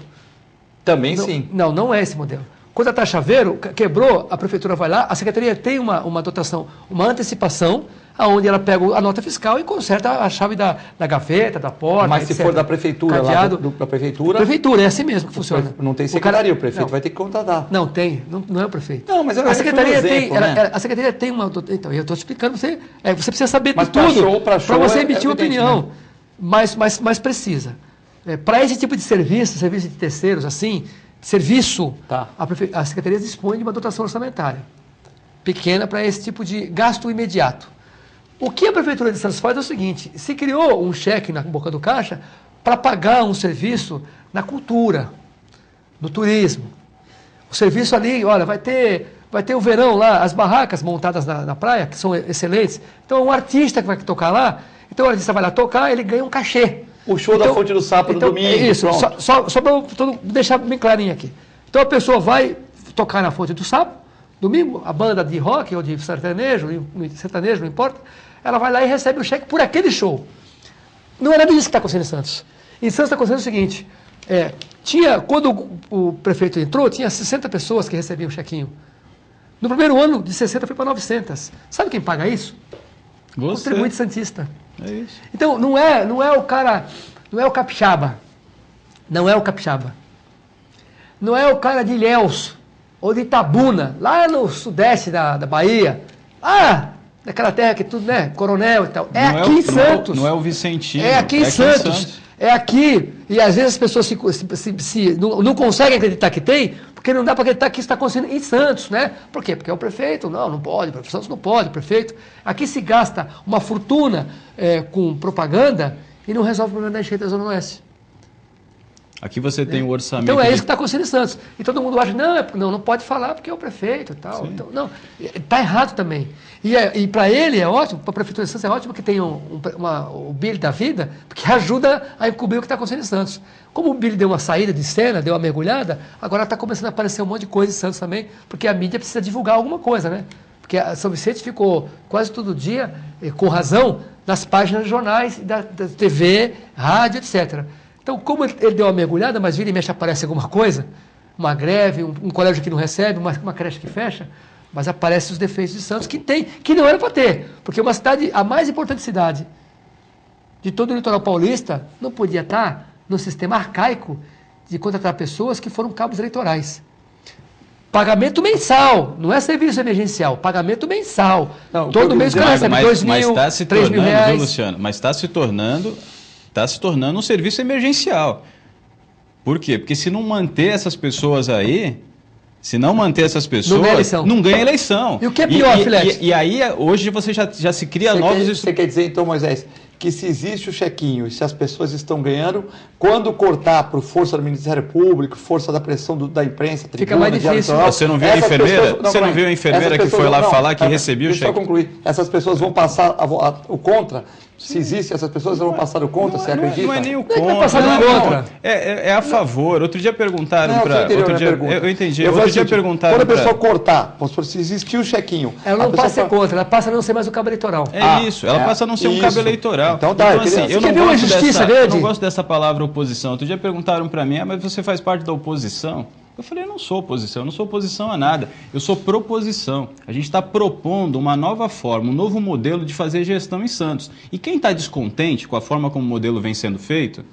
Também sim. Não é esse modelo. Contratar chaveiro, quebrou, a prefeitura vai lá, a secretaria tem uma dotação, uma antecipação, onde ela pega a nota fiscal e conserta a chave da gaveta, da porta. Mas etc. se for da prefeitura, cadeado, da prefeitura. Prefeitura, é assim mesmo que funciona. Não tem secretaria, o prefeito vai ter que contratar. Não tem, não é o prefeito. Não, mas a secretaria exemplo, né? A secretaria tem uma. Então, eu estou explicando você. Você precisa saber mas de tudo para você emitir uma opinião. Né? Mas precisa. Para esse tipo de serviço de terceiros, assim. Serviço, tá. A Secretaria dispõe de uma dotação orçamentária pequena para esse tipo de gasto imediato. O que a Prefeitura de Santos faz é o seguinte, se criou um cheque na boca do caixa para pagar um serviço na cultura, no turismo. O serviço ali, olha, vai ter o verão lá, as barracas montadas na praia, que são excelentes. Então, um artista que vai tocar lá, então o artista vai lá tocar, ele ganha um cachê. O show da Fonte do Sapo no domingo. Isso, só para deixar bem clarinho aqui. Então a pessoa vai tocar na Fonte do Sapo, domingo, a banda de rock ou de sertanejo, não importa, ela vai lá e recebe o cheque por aquele show. Não é nada disso que está acontecendo em Santos. Em Santos está acontecendo o seguinte, quando o prefeito entrou, tinha 60 pessoas que recebiam o chequinho. No primeiro ano, de 60 foi para 900. Sabe quem paga isso? O contribuinte santista. É isso. Então, não é o cara, não é o capixaba. Não é o capixaba. Não é o cara de Ilhéus, ou de Itabuna, lá no sudeste da Bahia, naquela terra que tudo, né, Coronel e tal. Aqui em Santos. Não é o Vicentino. É aqui em Santos. É aqui. E às vezes as pessoas não conseguem acreditar que tem, porque não dá para acreditar que isso está acontecendo em Santos, né? Por quê? Porque é o prefeito. Não pode. Santos não pode, prefeito. Aqui se gasta uma fortuna com propaganda e não resolve o problema da enchente da Zona Oeste. Aqui você tem o orçamento... Então é isso que está acontecendo em Santos. E todo mundo acha, não pode falar porque é o prefeito e tal. Então, não, está errado também. E para ele é ótimo, para a Prefeitura de Santos é ótimo que tem o Billy da vida, porque ajuda a encobrir o que está acontecendo em Santos. Como o Billy deu uma saída de cena, deu uma mergulhada, agora está começando a aparecer um monte de coisa em Santos também, porque a mídia precisa divulgar alguma coisa, né? Porque a São Vicente ficou quase todo dia, com razão, nas páginas de jornais, da TV, rádio, etc. Então, como ele deu uma mergulhada, mas vira e mexe aparece alguma coisa, uma greve, um colégio que não recebe, uma creche que fecha, mas aparecem os defeitos de Santos que não era para ter. Porque uma cidade, a mais importante cidade de todo o litoral paulista, não podia estar no sistema arcaico de contratar pessoas que foram cabos eleitorais. Pagamento mensal, não é serviço emergencial, pagamento mensal. Não, todo mês o cara recebe 2 mil, 3 mil reais. Viu, Luciano? Mas está se tornando um serviço emergencial. Por quê? Porque se não manter essas pessoas aí, não ganha eleição. E o que é pior, Filete? E aí, hoje, você já se cria novos... Você quer dizer, então, Moisés, que se existe o chequinho e se as pessoas estão ganhando, quando cortar para força do Ministério Público, força da pressão da imprensa, tribuna, fica mais difícil. Você não viu a enfermeira? Você não viu a enfermeira que foi lá falar que recebia o cheque? Deixa eu concluir. Essas pessoas vão passar o contra? Se existe, essas pessoas vão passar o contra, você acredita? Não é nem o Não é contra. contra. É a favor. Outro dia perguntaram para... Eu entendi. Outro dia perguntaram quando a pessoa cortar, se existir o chequinho... Ela não passa a ser contra, ela passa a não ser mais o cabo eleitoral. Isso, ela passa a não ser um cabo eleitoral. Então tá, assim, eu não gosto dessa palavra oposição. Outro dia perguntaram para mim, mas você faz parte da oposição? Eu falei, eu não sou oposição, eu não sou oposição a nada, eu sou proposição. A gente está propondo uma nova forma, um novo modelo de fazer gestão em Santos. E quem está descontente com a forma como o modelo vem sendo feito,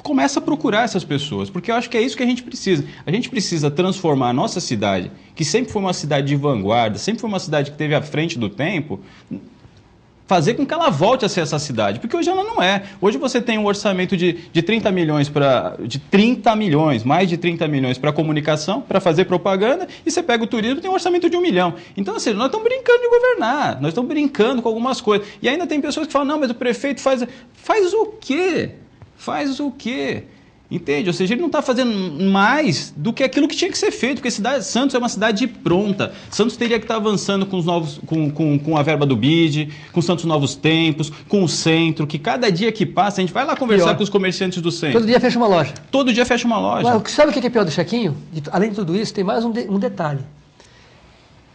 começa a procurar essas pessoas, porque eu acho que é isso que a gente precisa. A gente precisa transformar a nossa cidade, que sempre foi uma cidade de vanguarda, sempre foi uma cidade que esteve à frente do tempo, fazer com que ela volte a ser essa cidade, porque hoje ela não é. Hoje você tem um orçamento de 30 milhões mais de 30 milhões para comunicação, para fazer propaganda, e você pega o turismo e tem um orçamento de 1 milhão. Então, assim, nós estamos brincando de governar, nós estamos brincando com algumas coisas. E ainda tem pessoas que falam, não, mas o prefeito faz o quê? Faz o quê? Entende? Ou seja, ele não está fazendo mais do que aquilo que tinha que ser feito, porque Santos é uma cidade pronta. Santos teria que estar avançando com os novos, com a verba do BID, com Santos Novos Tempos, com o centro, que cada dia que passa, a gente vai lá conversar com os comerciantes do centro. Todo dia fecha uma loja. Todo dia fecha uma loja. Mas, sabe o que é pior do chequinho? Além de tudo isso, tem mais um detalhe.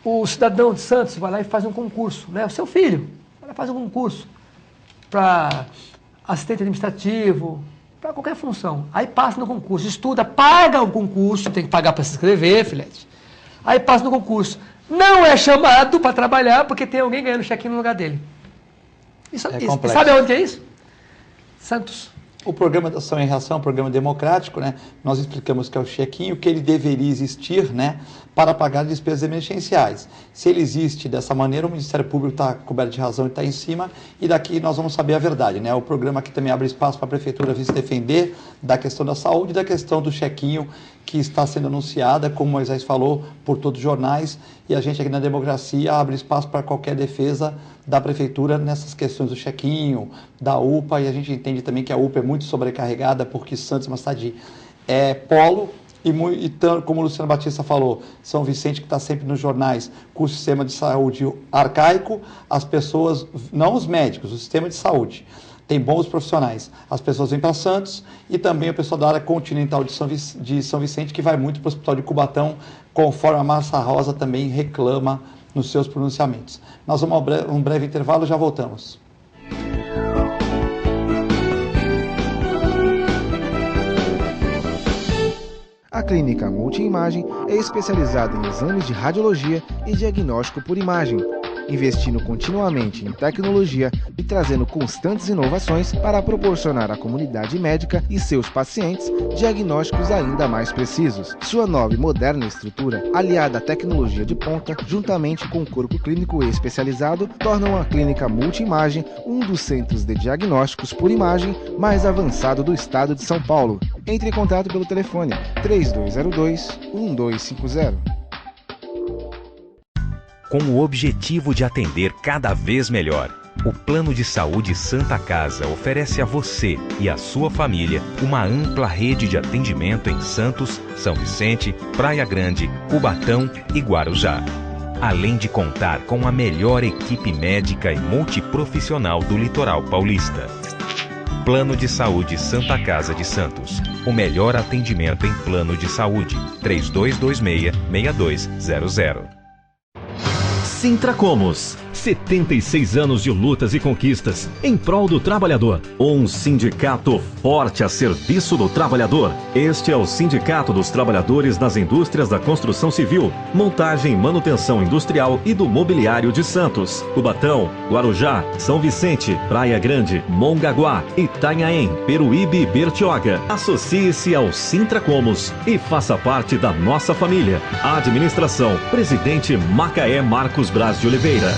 O cidadão de Santos vai lá e faz um concurso, né? O seu filho vai lá e faz um concurso para assistente administrativo, para qualquer função. Aí passa no concurso, estuda, paga o concurso, tem que pagar para se inscrever, filete. Aí passa no concurso. Não é chamado para trabalhar porque tem alguém ganhando cheque-in no lugar dele. Isso, sabe onde que é isso? Santos. O programa da ação em reação é um programa democrático, né? Nós explicamos que é o chequinho, que ele deveria existir, né, para pagar despesas emergenciais. Se ele existe dessa maneira, o Ministério Público está coberto de razão e está em cima, e daqui nós vamos saber a verdade, né? O programa aqui também abre espaço para a Prefeitura vir se defender da questão da saúde e da questão do chequinho que está sendo anunciada, como Moisés falou, por todos os jornais, e a gente aqui na Democracia abre espaço para qualquer defesa da Prefeitura nessas questões do chequinho, da UPA, e a gente entende também que a UPA é muito sobrecarregada, porque Santos é uma cidade polo, e como o Luciano Batista falou, São Vicente, que está sempre nos jornais, com o sistema de saúde arcaico, as pessoas, não os médicos, o sistema de saúde, tem bons profissionais. As pessoas vêm para Santos e também o pessoal da área continental de São Vicente, que vai muito para o Hospital de Cubatão, conforme a Massa Rosa também reclama nos seus pronunciamentos. Nós vamos a um breve intervalo e já voltamos. A Clínica Multiimagem é especializada em exames de radiologia e diagnóstico por imagem. investindo continuamente em tecnologia e trazendo constantes inovações para proporcionar à comunidade médica e seus pacientes diagnósticos ainda mais precisos. Sua nova e moderna estrutura, aliada à tecnologia de ponta, juntamente com o corpo clínico especializado, tornam a clínica Multimagem um dos centros de diagnósticos por imagem mais avançado do estado de São Paulo. Entre em contato pelo telefone 3202-1250. Com o objetivo de atender cada vez melhor, o Plano de Saúde Santa Casa oferece a você e a sua família uma ampla rede de atendimento em Santos, São Vicente, Praia Grande, Cubatão e Guarujá. Além de contar com a melhor equipe médica e multiprofissional do litoral paulista. Plano de Saúde Santa Casa de Santos. O melhor atendimento em plano de saúde. 3226-6200. Sintracomos. 76 anos de lutas e conquistas em prol do trabalhador. Um sindicato forte a serviço do trabalhador. Este é o Sindicato dos Trabalhadores das Indústrias da Construção Civil, Montagem e Manutenção Industrial e do Mobiliário de Santos, Cubatão, Guarujá, São Vicente, Praia Grande, Mongaguá, Itanhaém, Peruíbe e Bertioga. Associe-se ao Sintracomos e faça parte da nossa família. Administração, Presidente Macaé Marcos Braz de Oliveira.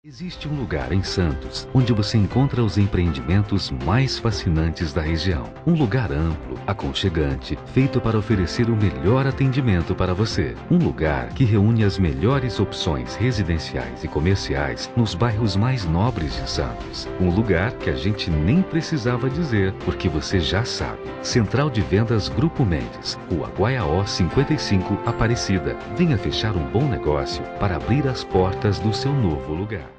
Existe um lugar em Santos onde você encontra os empreendimentos mais fascinantes da região. Um lugar amplo, aconchegante, feito para oferecer o melhor atendimento para você. Um lugar que reúne as melhores opções residenciais e comerciais nos bairros mais nobres de Santos. Um lugar que a gente nem precisava dizer, porque você já sabe. Central de Vendas Grupo Mendes, Rua Guaiaó 55, Aparecida. Venha fechar um bom negócio para abrir as portas do seu novo lugar.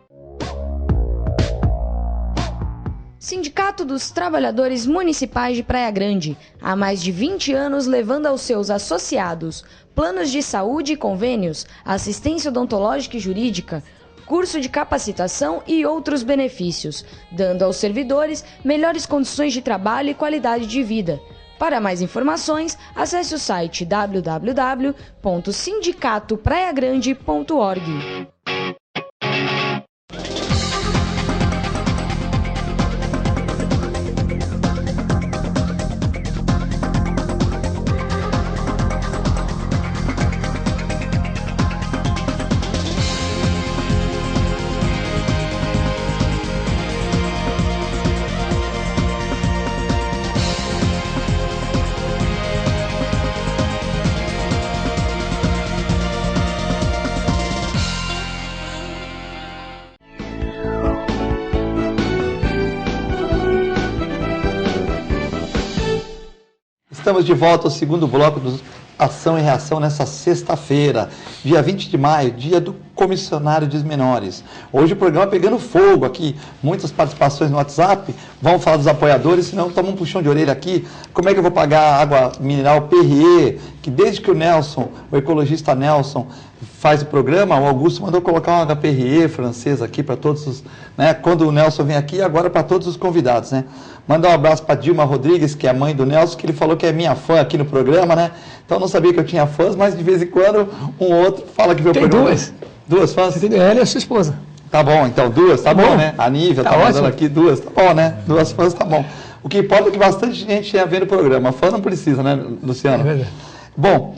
Sindicato dos Trabalhadores Municipais de Praia Grande, há mais de 20 anos levando aos seus associados planos de saúde e convênios, assistência odontológica e jurídica, curso de capacitação e outros benefícios, dando aos servidores melhores condições de trabalho e qualidade de vida. Para mais informações, acesse o site www.sindicatopraiagrande.org. Estamos de volta ao segundo bloco do Ação e Reação nessa sexta-feira, dia 20 de maio, dia do comissionário de menores. Hoje o programa pegando fogo aqui, muitas participações no WhatsApp, vamos falar dos apoiadores, senão toma um puxão de orelha aqui. Como é que eu vou pagar água mineral PRE, que desde que o Nelson, o ecologista Nelson, faz o programa, o Augusto mandou colocar uma HPRE francesa aqui para todos os, né, quando o Nelson vem aqui, agora para todos os convidados, né. Mandar um abraço para Dilma Rodrigues, que é a mãe do Nelson, que ele falou que é minha fã aqui no programa, né? Então eu não sabia que eu tinha fãs, mas de vez em quando um outro fala que meu programa... Duas. Duas fãs? Você tem ela e a sua esposa. Tá bom, então duas, tá bom, né? A Nívia tá mandando aqui duas, tá bom, né? Duas fãs, tá bom. O que importa é que bastante gente tenha vendo o programa. Fã não precisa, né, Luciano? É verdade. Bom,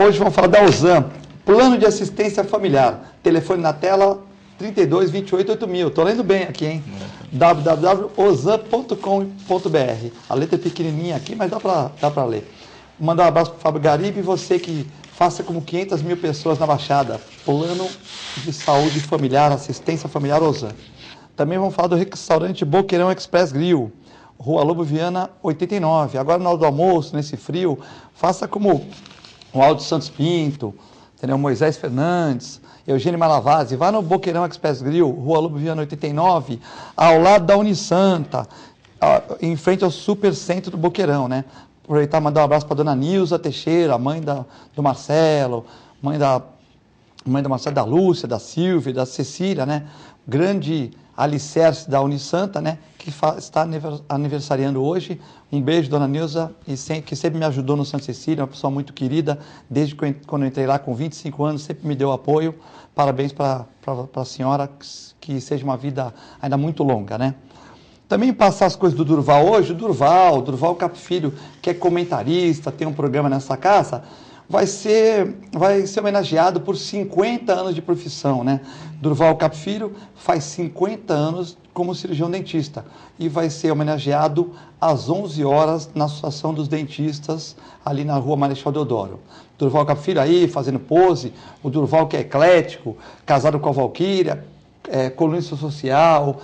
hoje vamos falar da OSAM, Plano de Assistência Familiar. Telefone na tela, 32 28 8000. Estou lendo bem aqui, hein? www.osam.com.br. A letra é pequenininha aqui, mas dá para ler. Mandar um abraço para o Fábio Garibe e você que faça como 500 mil pessoas na Baixada. Plano de Saúde Familiar, Assistência Familiar OSAM. Também vamos falar do restaurante Boqueirão Express Grill, Rua Lobo Viana 89. Agora na hora do almoço, nesse frio, faça como o Aldo Santos Pinto, entendeu? Moisés Fernandes, Eugênio Malavazzi, vá no Boqueirão Express Grill, Rua Lobo Viana 89, ao lado da Unisanta, em frente ao Supercentro do Boqueirão, né? Aproveitar e mandar um abraço para a dona Nilza Teixeira, mãe do Marcelo, mãe do Marcelo, da Lúcia, da Silvia, da Cecília, né? Grande alicerce da Unisanta, né, que está aniversariando hoje. Um beijo, dona Nilza, que sempre me ajudou no Santa Cecília, uma pessoa muito querida, desde quando eu entrei lá com 25 anos, sempre me deu apoio. Parabéns para a senhora, que seja uma vida ainda muito longa, né? Também passar as coisas do Durval hoje, o Durval Cap Filho, que é comentarista, tem um programa nessa casa, vai ser homenageado por 50 anos de profissão, né? Durval Cap Filho faz 50 anos como cirurgião dentista e vai ser homenageado às 11 horas na Associação dos Dentistas, ali na Rua Marechal Deodoro. Durval Cap Filho aí fazendo pose, o Durval que é eclético, casado com a Valquíria, colunista social,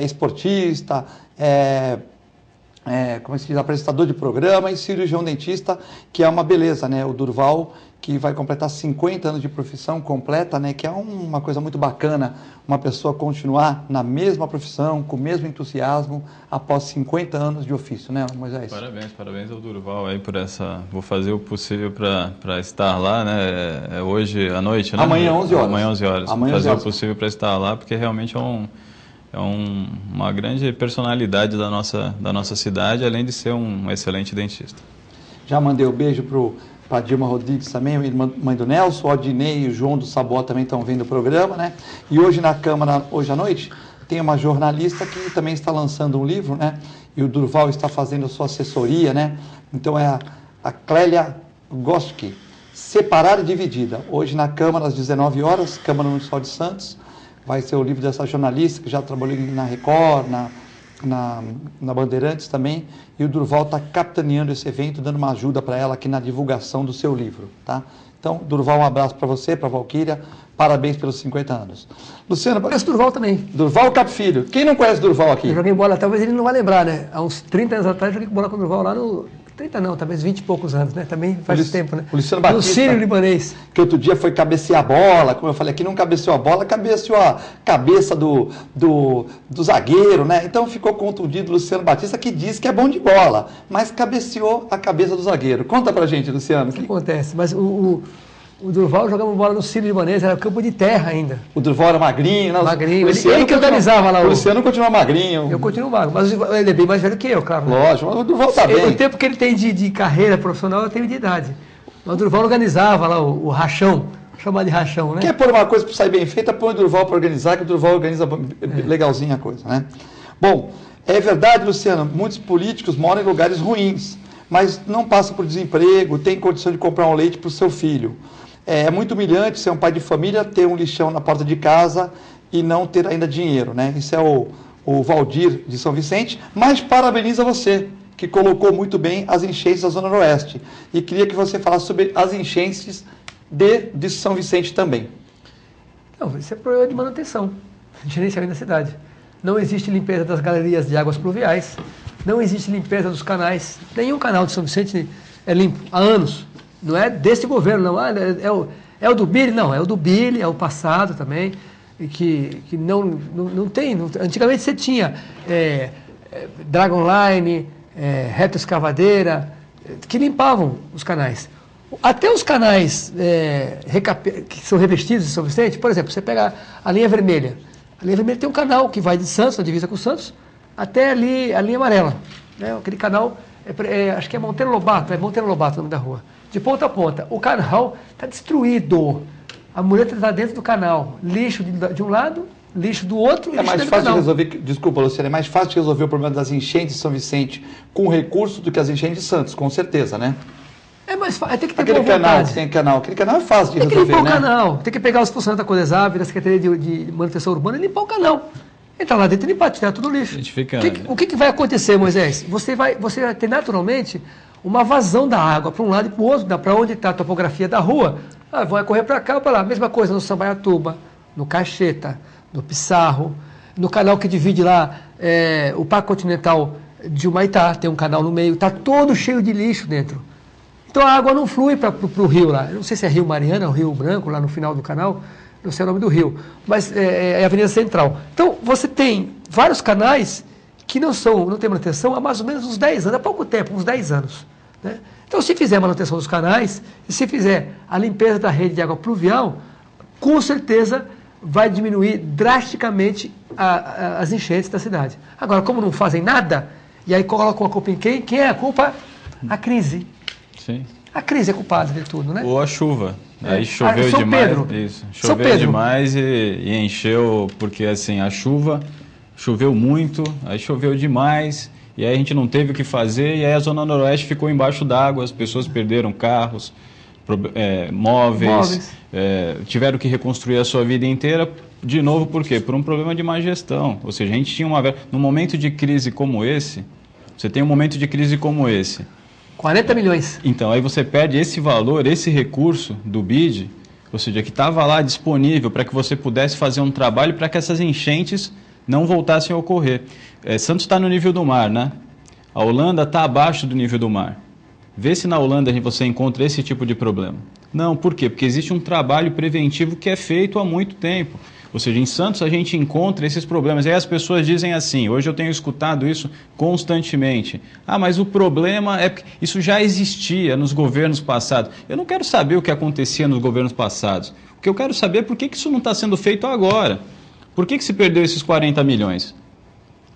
esportista, como se diz, apresentador de programa e cirurgião dentista, que é uma beleza, né? O Durval, que vai completar 50 anos de profissão completa, né? Que é uma coisa muito bacana, uma pessoa continuar na mesma profissão, com o mesmo entusiasmo, após 50 anos de ofício, né, Moisés? Parabéns ao Durval aí por essa... Vou fazer o possível para estar lá, né? Hoje à noite, né? Amanhã, 11 horas. Amanhã, 11 horas. Vou fazer o possível para estar lá, porque realmente é uma grande personalidade da nossa cidade, além de ser um excelente dentista. Já mandei um beijo para Dilma Rodrigues também, mãe do Nelson, o Odinei e o João do Sabó também estão vendo o programa, né? E hoje na Câmara, hoje à noite, tem uma jornalista que também está lançando um livro, né? E o Durval está fazendo a sua assessoria, né? Então é a Clélia Goski, Separada e Dividida. Hoje na Câmara, às 19 horas, Câmara Municipal de Santos, vai ser o livro dessa jornalista que já trabalhou na Record, na Bandeirantes também, e o Durval está capitaneando esse evento, dando uma ajuda para ela aqui na divulgação do seu livro, tá? Então, Durval, um abraço para você, para a Valquíria, parabéns pelos 50 anos. Luciano... Conheço Durval também. Durval Cap Filho. Quem não conhece Durval aqui? Eu joguei bola, talvez ele não vai lembrar, né? Há uns 30 anos atrás eu joguei bola com o Durval lá no... 30 não, talvez 20 e poucos anos, né? Também faz tempo, né? O Luciano Batista, no Sírio Libanês. Que outro dia foi cabecear a bola, como eu falei aqui, não cabeceou a bola, cabeceou a cabeça do zagueiro, né? Então ficou contundido o Luciano Batista, que diz que é bom de bola, mas cabeceou a cabeça do zagueiro. Conta pra gente, Luciano. O que acontece? Mas o Durval jogava bola no Sírio Libanês, era campo de terra ainda. O Durval era magrinho, né? Magrinho, ele que organizava lá. O Luciano continua magrinho. Eu continuo magro, mas ele é bem mais velho que eu, claro. Lógico, mas o Durval tá bem. O tempo que ele tem de carreira profissional, eu tenho de idade. Mas o Durval organizava lá o rachão, chamado de rachão, né? Quer pôr uma coisa para sair bem feita, põe o Durval para organizar, que o Durval organiza legalzinho a coisa, né? Bom, é verdade, Luciano, muitos políticos moram em lugares ruins, mas não passam por desemprego, têm condição de comprar um leite para o seu filho. É muito humilhante ser um pai de família, ter um lixão na porta de casa e não ter ainda dinheiro, né? Isso é o Valdir de São Vicente, mas parabeniza você, que colocou muito bem as enchentes da Zona Noroeste. E queria que você falasse sobre as enchentes de São Vicente também. Não, isso é problema de manutenção, gerenciamento da cidade. Não existe limpeza das galerias de águas pluviais, não existe limpeza dos canais. Nenhum canal de São Vicente é limpo há anos. Não é desse governo, não. É o do Billy? Não, é o do Billy, é o passado também, que não tem. Antigamente você tinha Dragonline, Reto Escavadeira, que limpavam os canais. Até os canais que são revestidos de São Vicente, por exemplo, você pega a linha vermelha. A linha vermelha tem um canal que vai de Santos, a divisa com Santos, até ali a linha amarela. Né? Aquele canal, acho que é Monteiro Lobato o nome da rua. De ponta a ponta. O canal está destruído. A mureta está dentro do canal. Lixo de um lado, lixo do outro. É mais fácil de resolver, desculpa, Luciano, é mais fácil de resolver o problema das enchentes de São Vicente com recurso do que as enchentes de Santos, com certeza, né? É mais fácil, tem que ter aquele canal é fácil de resolver, né? Tem que limpar o canal, tem que pegar os funcionários da Codesab, da Secretaria de Manutenção Urbana e limpar o canal. Entrar lá dentro e limpar, tirar tudo o lixo. O que vai acontecer, Moisés? Você vai ter naturalmente uma vazão da água para um lado e para o outro, para onde está a topografia da rua. Vai correr para cá ou para lá. Mesma coisa no Sambaiatuba, no Caixeta, no Pissarro, no canal que divide lá o Parque Continental de Humaitá, tem um canal no meio, está todo cheio de lixo dentro. Então a água não flui para o rio lá. Eu não sei se é Rio Mariana ou Rio Branco, lá no final do canal, não sei o nome do rio, mas é a Avenida Central. Então você tem vários canais que não tem manutenção há mais ou menos uns 10 anos, há pouco tempo, uns 10 anos. Né? Então, se fizer a manutenção dos canais, e se fizer a limpeza da rede de água pluvial, com certeza vai diminuir drasticamente as enchentes da cidade. Agora, como não fazem nada, e aí colocam a culpa em quem? Quem é a culpa? A crise. Sim. A crise é culpada de tudo, né? Ou a chuva. Aí choveu São demais. Pedro. Isso. São Choveu Pedro. demais e encheu, porque assim, a chuva choveu muito, aí choveu demais, e aí a gente não teve o que fazer, e aí a Zona Noroeste ficou embaixo d'água, as pessoas perderam carros, móveis. Tiveram que reconstruir a sua vida inteira, de novo, por quê? Por um problema de má gestão. Ou seja, a gente tinha num momento de crise como esse, você tem um momento de crise como esse, 40 milhões. então, aí você perde esse valor, esse recurso do BID, ou seja, que estava lá disponível para que você pudesse fazer um trabalho para que essas enchentes não voltassem a ocorrer. Santos está no nível do mar, né? A Holanda está abaixo do nível do mar. Vê se na Holanda você encontra esse tipo de problema. Não, por quê? Porque existe um trabalho preventivo que é feito há muito tempo. Ou seja, em Santos a gente encontra esses problemas. Aí as pessoas dizem assim, hoje eu tenho escutado isso constantemente. Ah, mas o problema é que isso já existia nos governos passados. Eu não quero saber o que acontecia nos governos passados. O que eu quero saber é por que isso não está sendo feito agora. Por que se perdeu esses 40 milhões?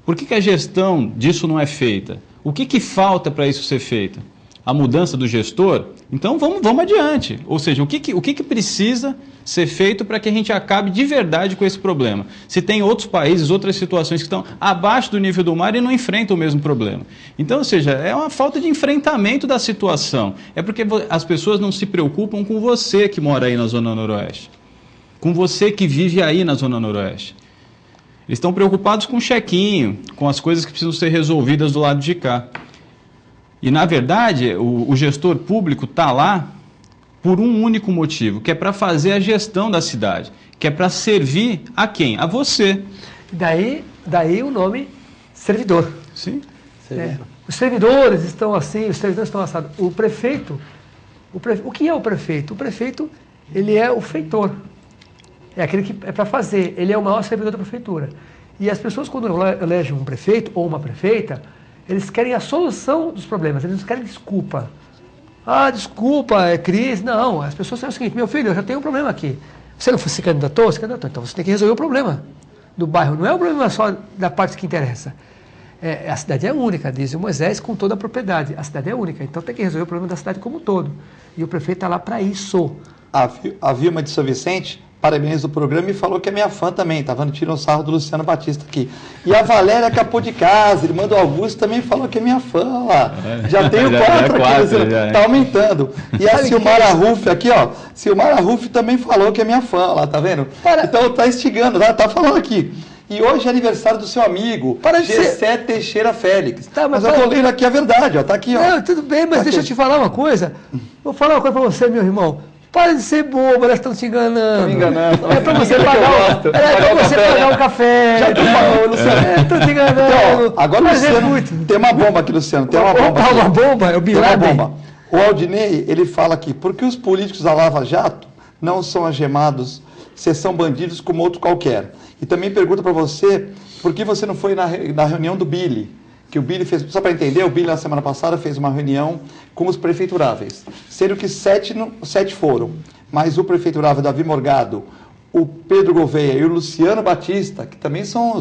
Por que a gestão disso não é feita? O que falta para isso ser feito? A mudança do gestor? Então vamos adiante. Ou seja, o que precisa ser feito para que a gente acabe de verdade com esse problema? Se tem outros países, outras situações que estão abaixo do nível do mar e não enfrentam o mesmo problema. Então, ou seja, é uma falta de enfrentamento da situação. É porque as pessoas não se preocupam com você que mora aí na Zona Noroeste. Com você que vive aí na Zona Noroeste. Eles estão preocupados com o chequinho, com as coisas que precisam ser resolvidas do lado de cá. E, na verdade, o gestor público está lá por um único motivo, que é para fazer a gestão da cidade, que é para servir a quem? A você. Daí o nome servidor. Sim. Os servidores estão assim, os servidores estão assados. O que é o prefeito? O prefeito, ele é o feitor. É aquele que é para fazer. Ele é o maior servidor da prefeitura. E as pessoas, quando elegem um prefeito ou uma prefeita, eles querem a solução dos problemas, eles não querem desculpa. Ah, desculpa, é crise. Não, as pessoas dizem o seguinte, meu filho, eu já tenho um problema aqui. Você não se candidatou? Se candidatou. Então você tem que resolver o problema do bairro. Não é o problema só da parte que interessa. A cidade é única, diz o Moisés, com toda a propriedade. A cidade é única, então tem que resolver o problema da cidade como um todo. E o prefeito está lá para isso. A Vilma de São Vicente parabeniza o programa e falou que é minha fã também, tá vendo? Tirou o sarro do Luciano Batista aqui. E a Valéria Capô de Casa, irmã do Augusto, também falou que é minha fã, lá. Já tenho quatro aqui, Luciano, tá aumentando. E a Silmara Ruff aqui, ó, Silmara Ruff também falou que é minha fã, lá, tá vendo? Então tá instigando, tá falando aqui. E hoje é aniversário do seu amigo, Gessé Teixeira Félix. Tá, mas eu tô lendo aqui a verdade, ó, tá aqui, ó. Não, tudo bem, mas tá deixa eu te falar uma coisa. Vou falar uma coisa pra você, meu irmão. Para de ser bobo, elas estão te enganando. Estão me enganando. É para você pagar o café. Já tô falando, Luciano. Estão te enganando. Então, agora, Luciano, tem uma bomba aqui, Luciano. Tem uma bomba. Uma bomba? É o Bin Laden. O Aldinei, ele fala aqui, por que os políticos da Lava Jato não são algemados se são bandidos como outro qualquer? E também pergunta para você, por que você não foi na reunião do Billy? Que o Billy fez, só para entender, o Billy na semana passada fez uma reunião com os prefeituráveis, sendo que 7 foram, mas o prefeiturável Davi Morgado, o Pedro Gouveia e o Luciano Batista, que também são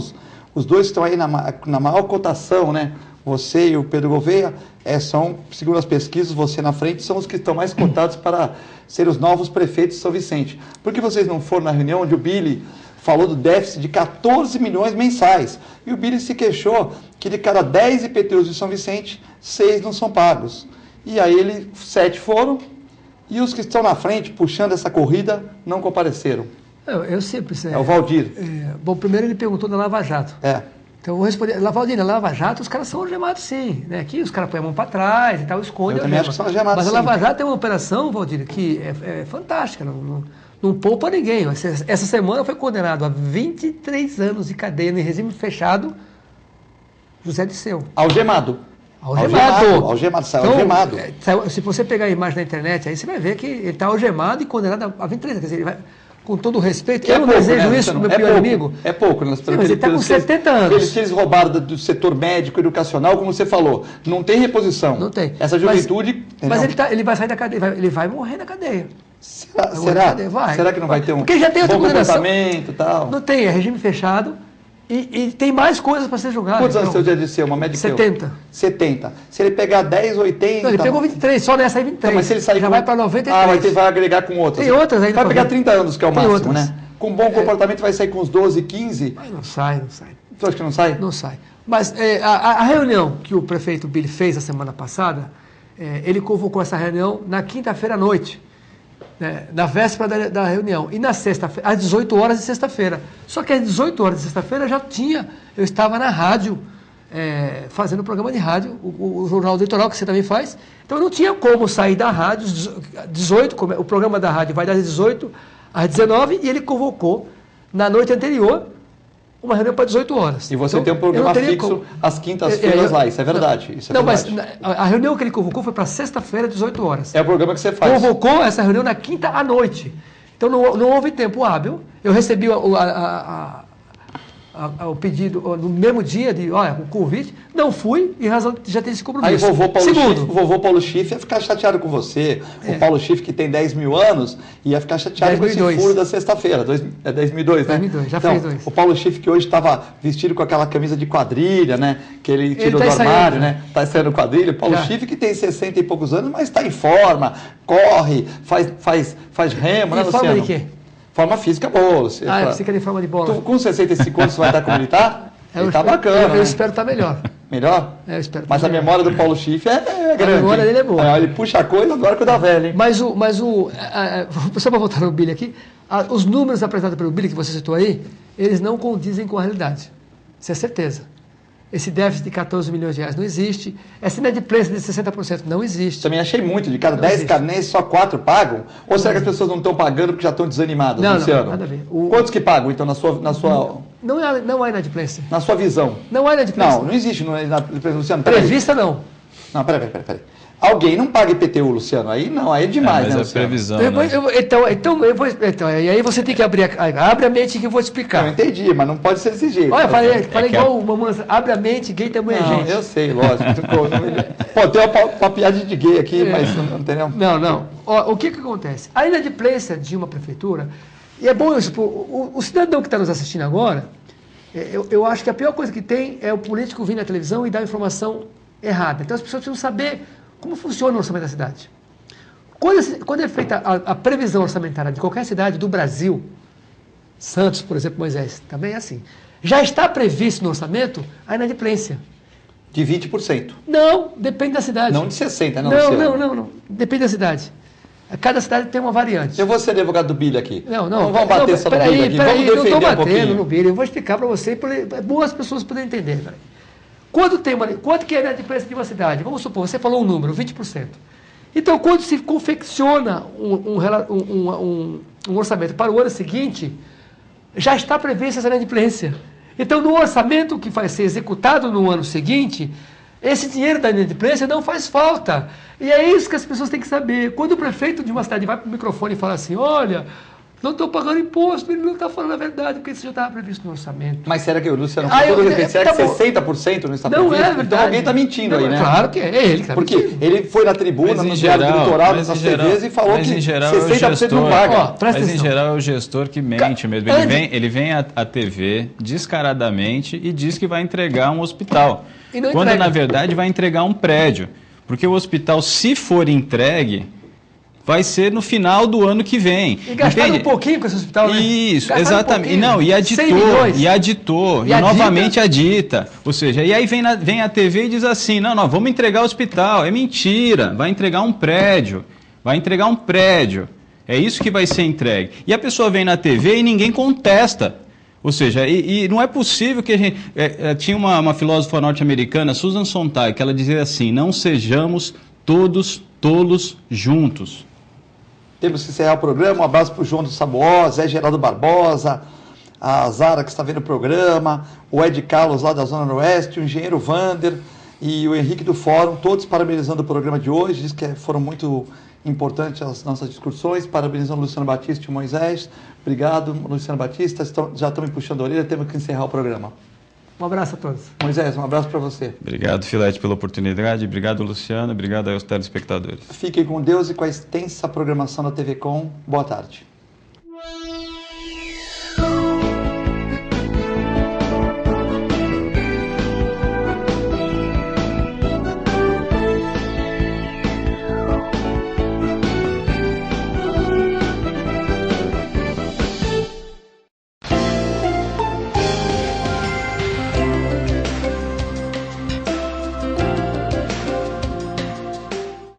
os dois que estão aí na maior cotação, né? Você e o Pedro Gouveia, são, segundo as pesquisas, você na frente, são os que estão mais cotados para ser os novos prefeitos de São Vicente. Por que vocês não foram na reunião onde o Billy falou do déficit de 14 milhões mensais? E o Billy se queixou que de cada 10 IPTUs de São Vicente, 6 não são pagos. E aí 7 foram, e os que estão na frente, puxando essa corrida, não compareceram. Eu sempre sei. É o Valdir. Bom, primeiro ele perguntou da Lava Jato. Então eu vou responder. Valdir, na Lava Jato os caras são algemados sim. Né? Aqui os caras põem a mão para trás e tal, escondem. Eu também acho que são algemados. Mas a Lava Jato é uma operação, Valdir, que é fantástica. Não poupa ninguém. Essa semana foi condenado a 23 anos de cadeia em regime fechado José Disseu. Algemado. Então, se você pegar a imagem na internet, aí você vai ver que ele está algemado e condenado a 23 anos. Quer dizer, ele vai, com todo o respeito, eu não desejo isso para o meu pior inimigo. É pouco. Mas ele está com 70 anos. Eles roubaram do setor médico, educacional, como você falou. Não tem reposição. Não tem. Essa juventude... Mas ele vai sair da cadeia, ele vai morrer na cadeia. Será que não vai ter um Porque já tem outra bom condenação. comportamento e tal? Não tem, é regime fechado. E tem mais coisas para ser julgado. Quantos anos seu dia de ser? Uma média 70. 70. Se ele pegar 10, 80... Não, ele pegou 23, só nessa aí 23. Não, mas se ele sair já vai para 93. Ah, vai agregar com outras. Tem outras ainda. Vai pegar 30 anos, que é o máximo, outras. né? Com bom comportamento vai sair com uns 12, 15. Mas não sai. Você acha que não sai? Não sai. Mas a reunião que o prefeito Billy fez a semana passada, ele convocou essa reunião na quinta-feira à noite, né, na véspera da reunião. E na sexta-feira, às 18 horas de sexta-feira. Só que às 18 horas de sexta-feira eu estava na rádio, fazendo programa de rádio, o Jornal do Litoral, que você também faz. Então não tinha como sair da rádio, 18, o programa da rádio vai das 18 às 19, e ele convocou, na noite anterior, uma reunião para 18 horas. E você tem um programa fixo às quintas-feiras lá, isso é verdade. Mas a reunião que ele convocou foi para sexta-feira, 18 horas. É o programa que você faz. Convocou essa reunião na quinta à noite. Então não houve tempo hábil. Eu recebi o pedido no mesmo dia, o convite, não fui, em razão de já ter esse compromisso. Aí o vovô Paulo Schiff ia ficar chateado com você. O Paulo Schiff, que tem 10 mil anos, ia ficar chateado 2002. com esse furo da sexta-feira. É 2002, né? 2002, já então, fez 2. O Paulo Schiff, que hoje estava vestido com aquela camisa de quadrilha, né? Que ele tirou do armário, né? Está saindo quadrilha. Paulo Schiff, que tem 60 e poucos anos, mas está em forma, corre, faz remo, né, Luciano? Forma de quê? Forma física boa, Luciano. Eu pensei que era em forma de bola. Com 65 anos você vai estar como ele está? Ele está bacana. Eu espero estar melhor. Melhor? Eu espero. Mas a memória do Paulo Schiff é grande. A memória dele é boa. Ele puxa a coisa agora que o da velha, hein? Só para voltar no Billy aqui, os números apresentados pelo Billy, que você citou aí, eles não condizem com a realidade. Isso é certeza. Esse déficit de 14 milhões de reais não existe. Essa inadimplência de 60% não existe. Também achei muito. De cada 10 carnês, só 4 pagam? Ou será que as pessoas não estão pagando porque já estão desanimadas, Luciano? Não, nada a ver. Quantos que pagam, então, na sua... Não há inadimplência. Na sua visão? Não há inadimplência. Não existe inadimplência, Luciano. Prevista, não. Não, peraí. Alguém não paga IPTU, Luciano. Aí não, aí é demais, mas né, Luciano? Previsão, Então, e aí você tem que abre a mente que eu vou te explicar. Eu entendi, mas não pode ser desse jeito. Olha, falei igual o mamãe, abre a mente, gay também é gente. Eu sei, lógico. Pô, tem uma piada de gay aqui, mas não tem não. Não. O que acontece? A inadimplência de uma prefeitura, e é bom isso, o cidadão que está nos assistindo agora, eu acho que a pior coisa que tem é o político vir na televisão e dar informação errada. Então as pessoas precisam saber como funciona o orçamento da cidade. Quando é feita a previsão orçamentária de qualquer cidade do Brasil, Santos, por exemplo, Moisés, também é assim. Já está previsto no orçamento a inadimplência. De 20%. Não, depende da cidade. Não de 60%, não. Não. Depende da cidade. Cada cidade tem uma variante. Eu vou ser advogado do Billy aqui. Não vamos bater só no Billy aqui. Vamos defender eu estou um pouquinho. batendo no Billy. Eu vou explicar para você, para boas pessoas poderem entender. Quanto que é a inadimplência de uma cidade? Vamos supor, você falou um número, 20%. Então, quando se confecciona um orçamento para o ano seguinte, já está prevista essa inadimplência. Então, no orçamento que vai ser executado no ano seguinte, esse dinheiro da inadimplência não faz falta. E é isso que as pessoas têm que saber. Quando o prefeito de uma cidade vai para o microfone e fala assim, olha, não estou pagando imposto, ele não está falando a verdade, porque isso já estava previsto no orçamento. Mas será que o Luciano, com todo respeito, será que 60% não está previsto? Não é verdade. Então alguém está mentindo aí, né? Claro que é ele que está mentindo. Porque ele foi na tribuna, no diário do litoral, nas TVs e falou que 60% não paga. Mas em geral é o gestor que mente mesmo. Ele vem à TV descaradamente e diz que vai entregar um hospital. Quando na verdade vai entregar um prédio. Porque o hospital, se for entregue, vai ser no final do ano que vem. E gastaram um pouquinho com esse hospital, né? Isso, exatamente. E aditou, e novamente adita. Ou seja, e aí vem a TV e diz assim, não, nós vamos entregar o hospital. É mentira, vai entregar um prédio. É isso que vai ser entregue. E a pessoa vem na TV e ninguém contesta. Ou seja, e não é possível que a gente... tinha uma filósofa norte-americana, Susan Sontag, que ela dizia assim, não sejamos todos tolos juntos. Temos que encerrar o programa. Um abraço para o João do Saboó, Zé Geraldo Barbosa, a Zara que está vendo o programa, o Ed Carlos lá da Zona Noroeste, o engenheiro Vander e o Henrique do Fórum, todos parabenizando o programa de hoje, diz que foram muito importantes as nossas discussões, parabenizando o Luciano Batista e o Moisés. Obrigado, Luciano Batista, já estão me puxando a orelha, temos que encerrar o programa. Um abraço a todos. Moisés, um abraço para você. Obrigado, Filete, pela oportunidade. Obrigado, Luciano. Obrigado aos telespectadores. Fiquem com Deus e com a extensa programação da TV Com. Boa tarde.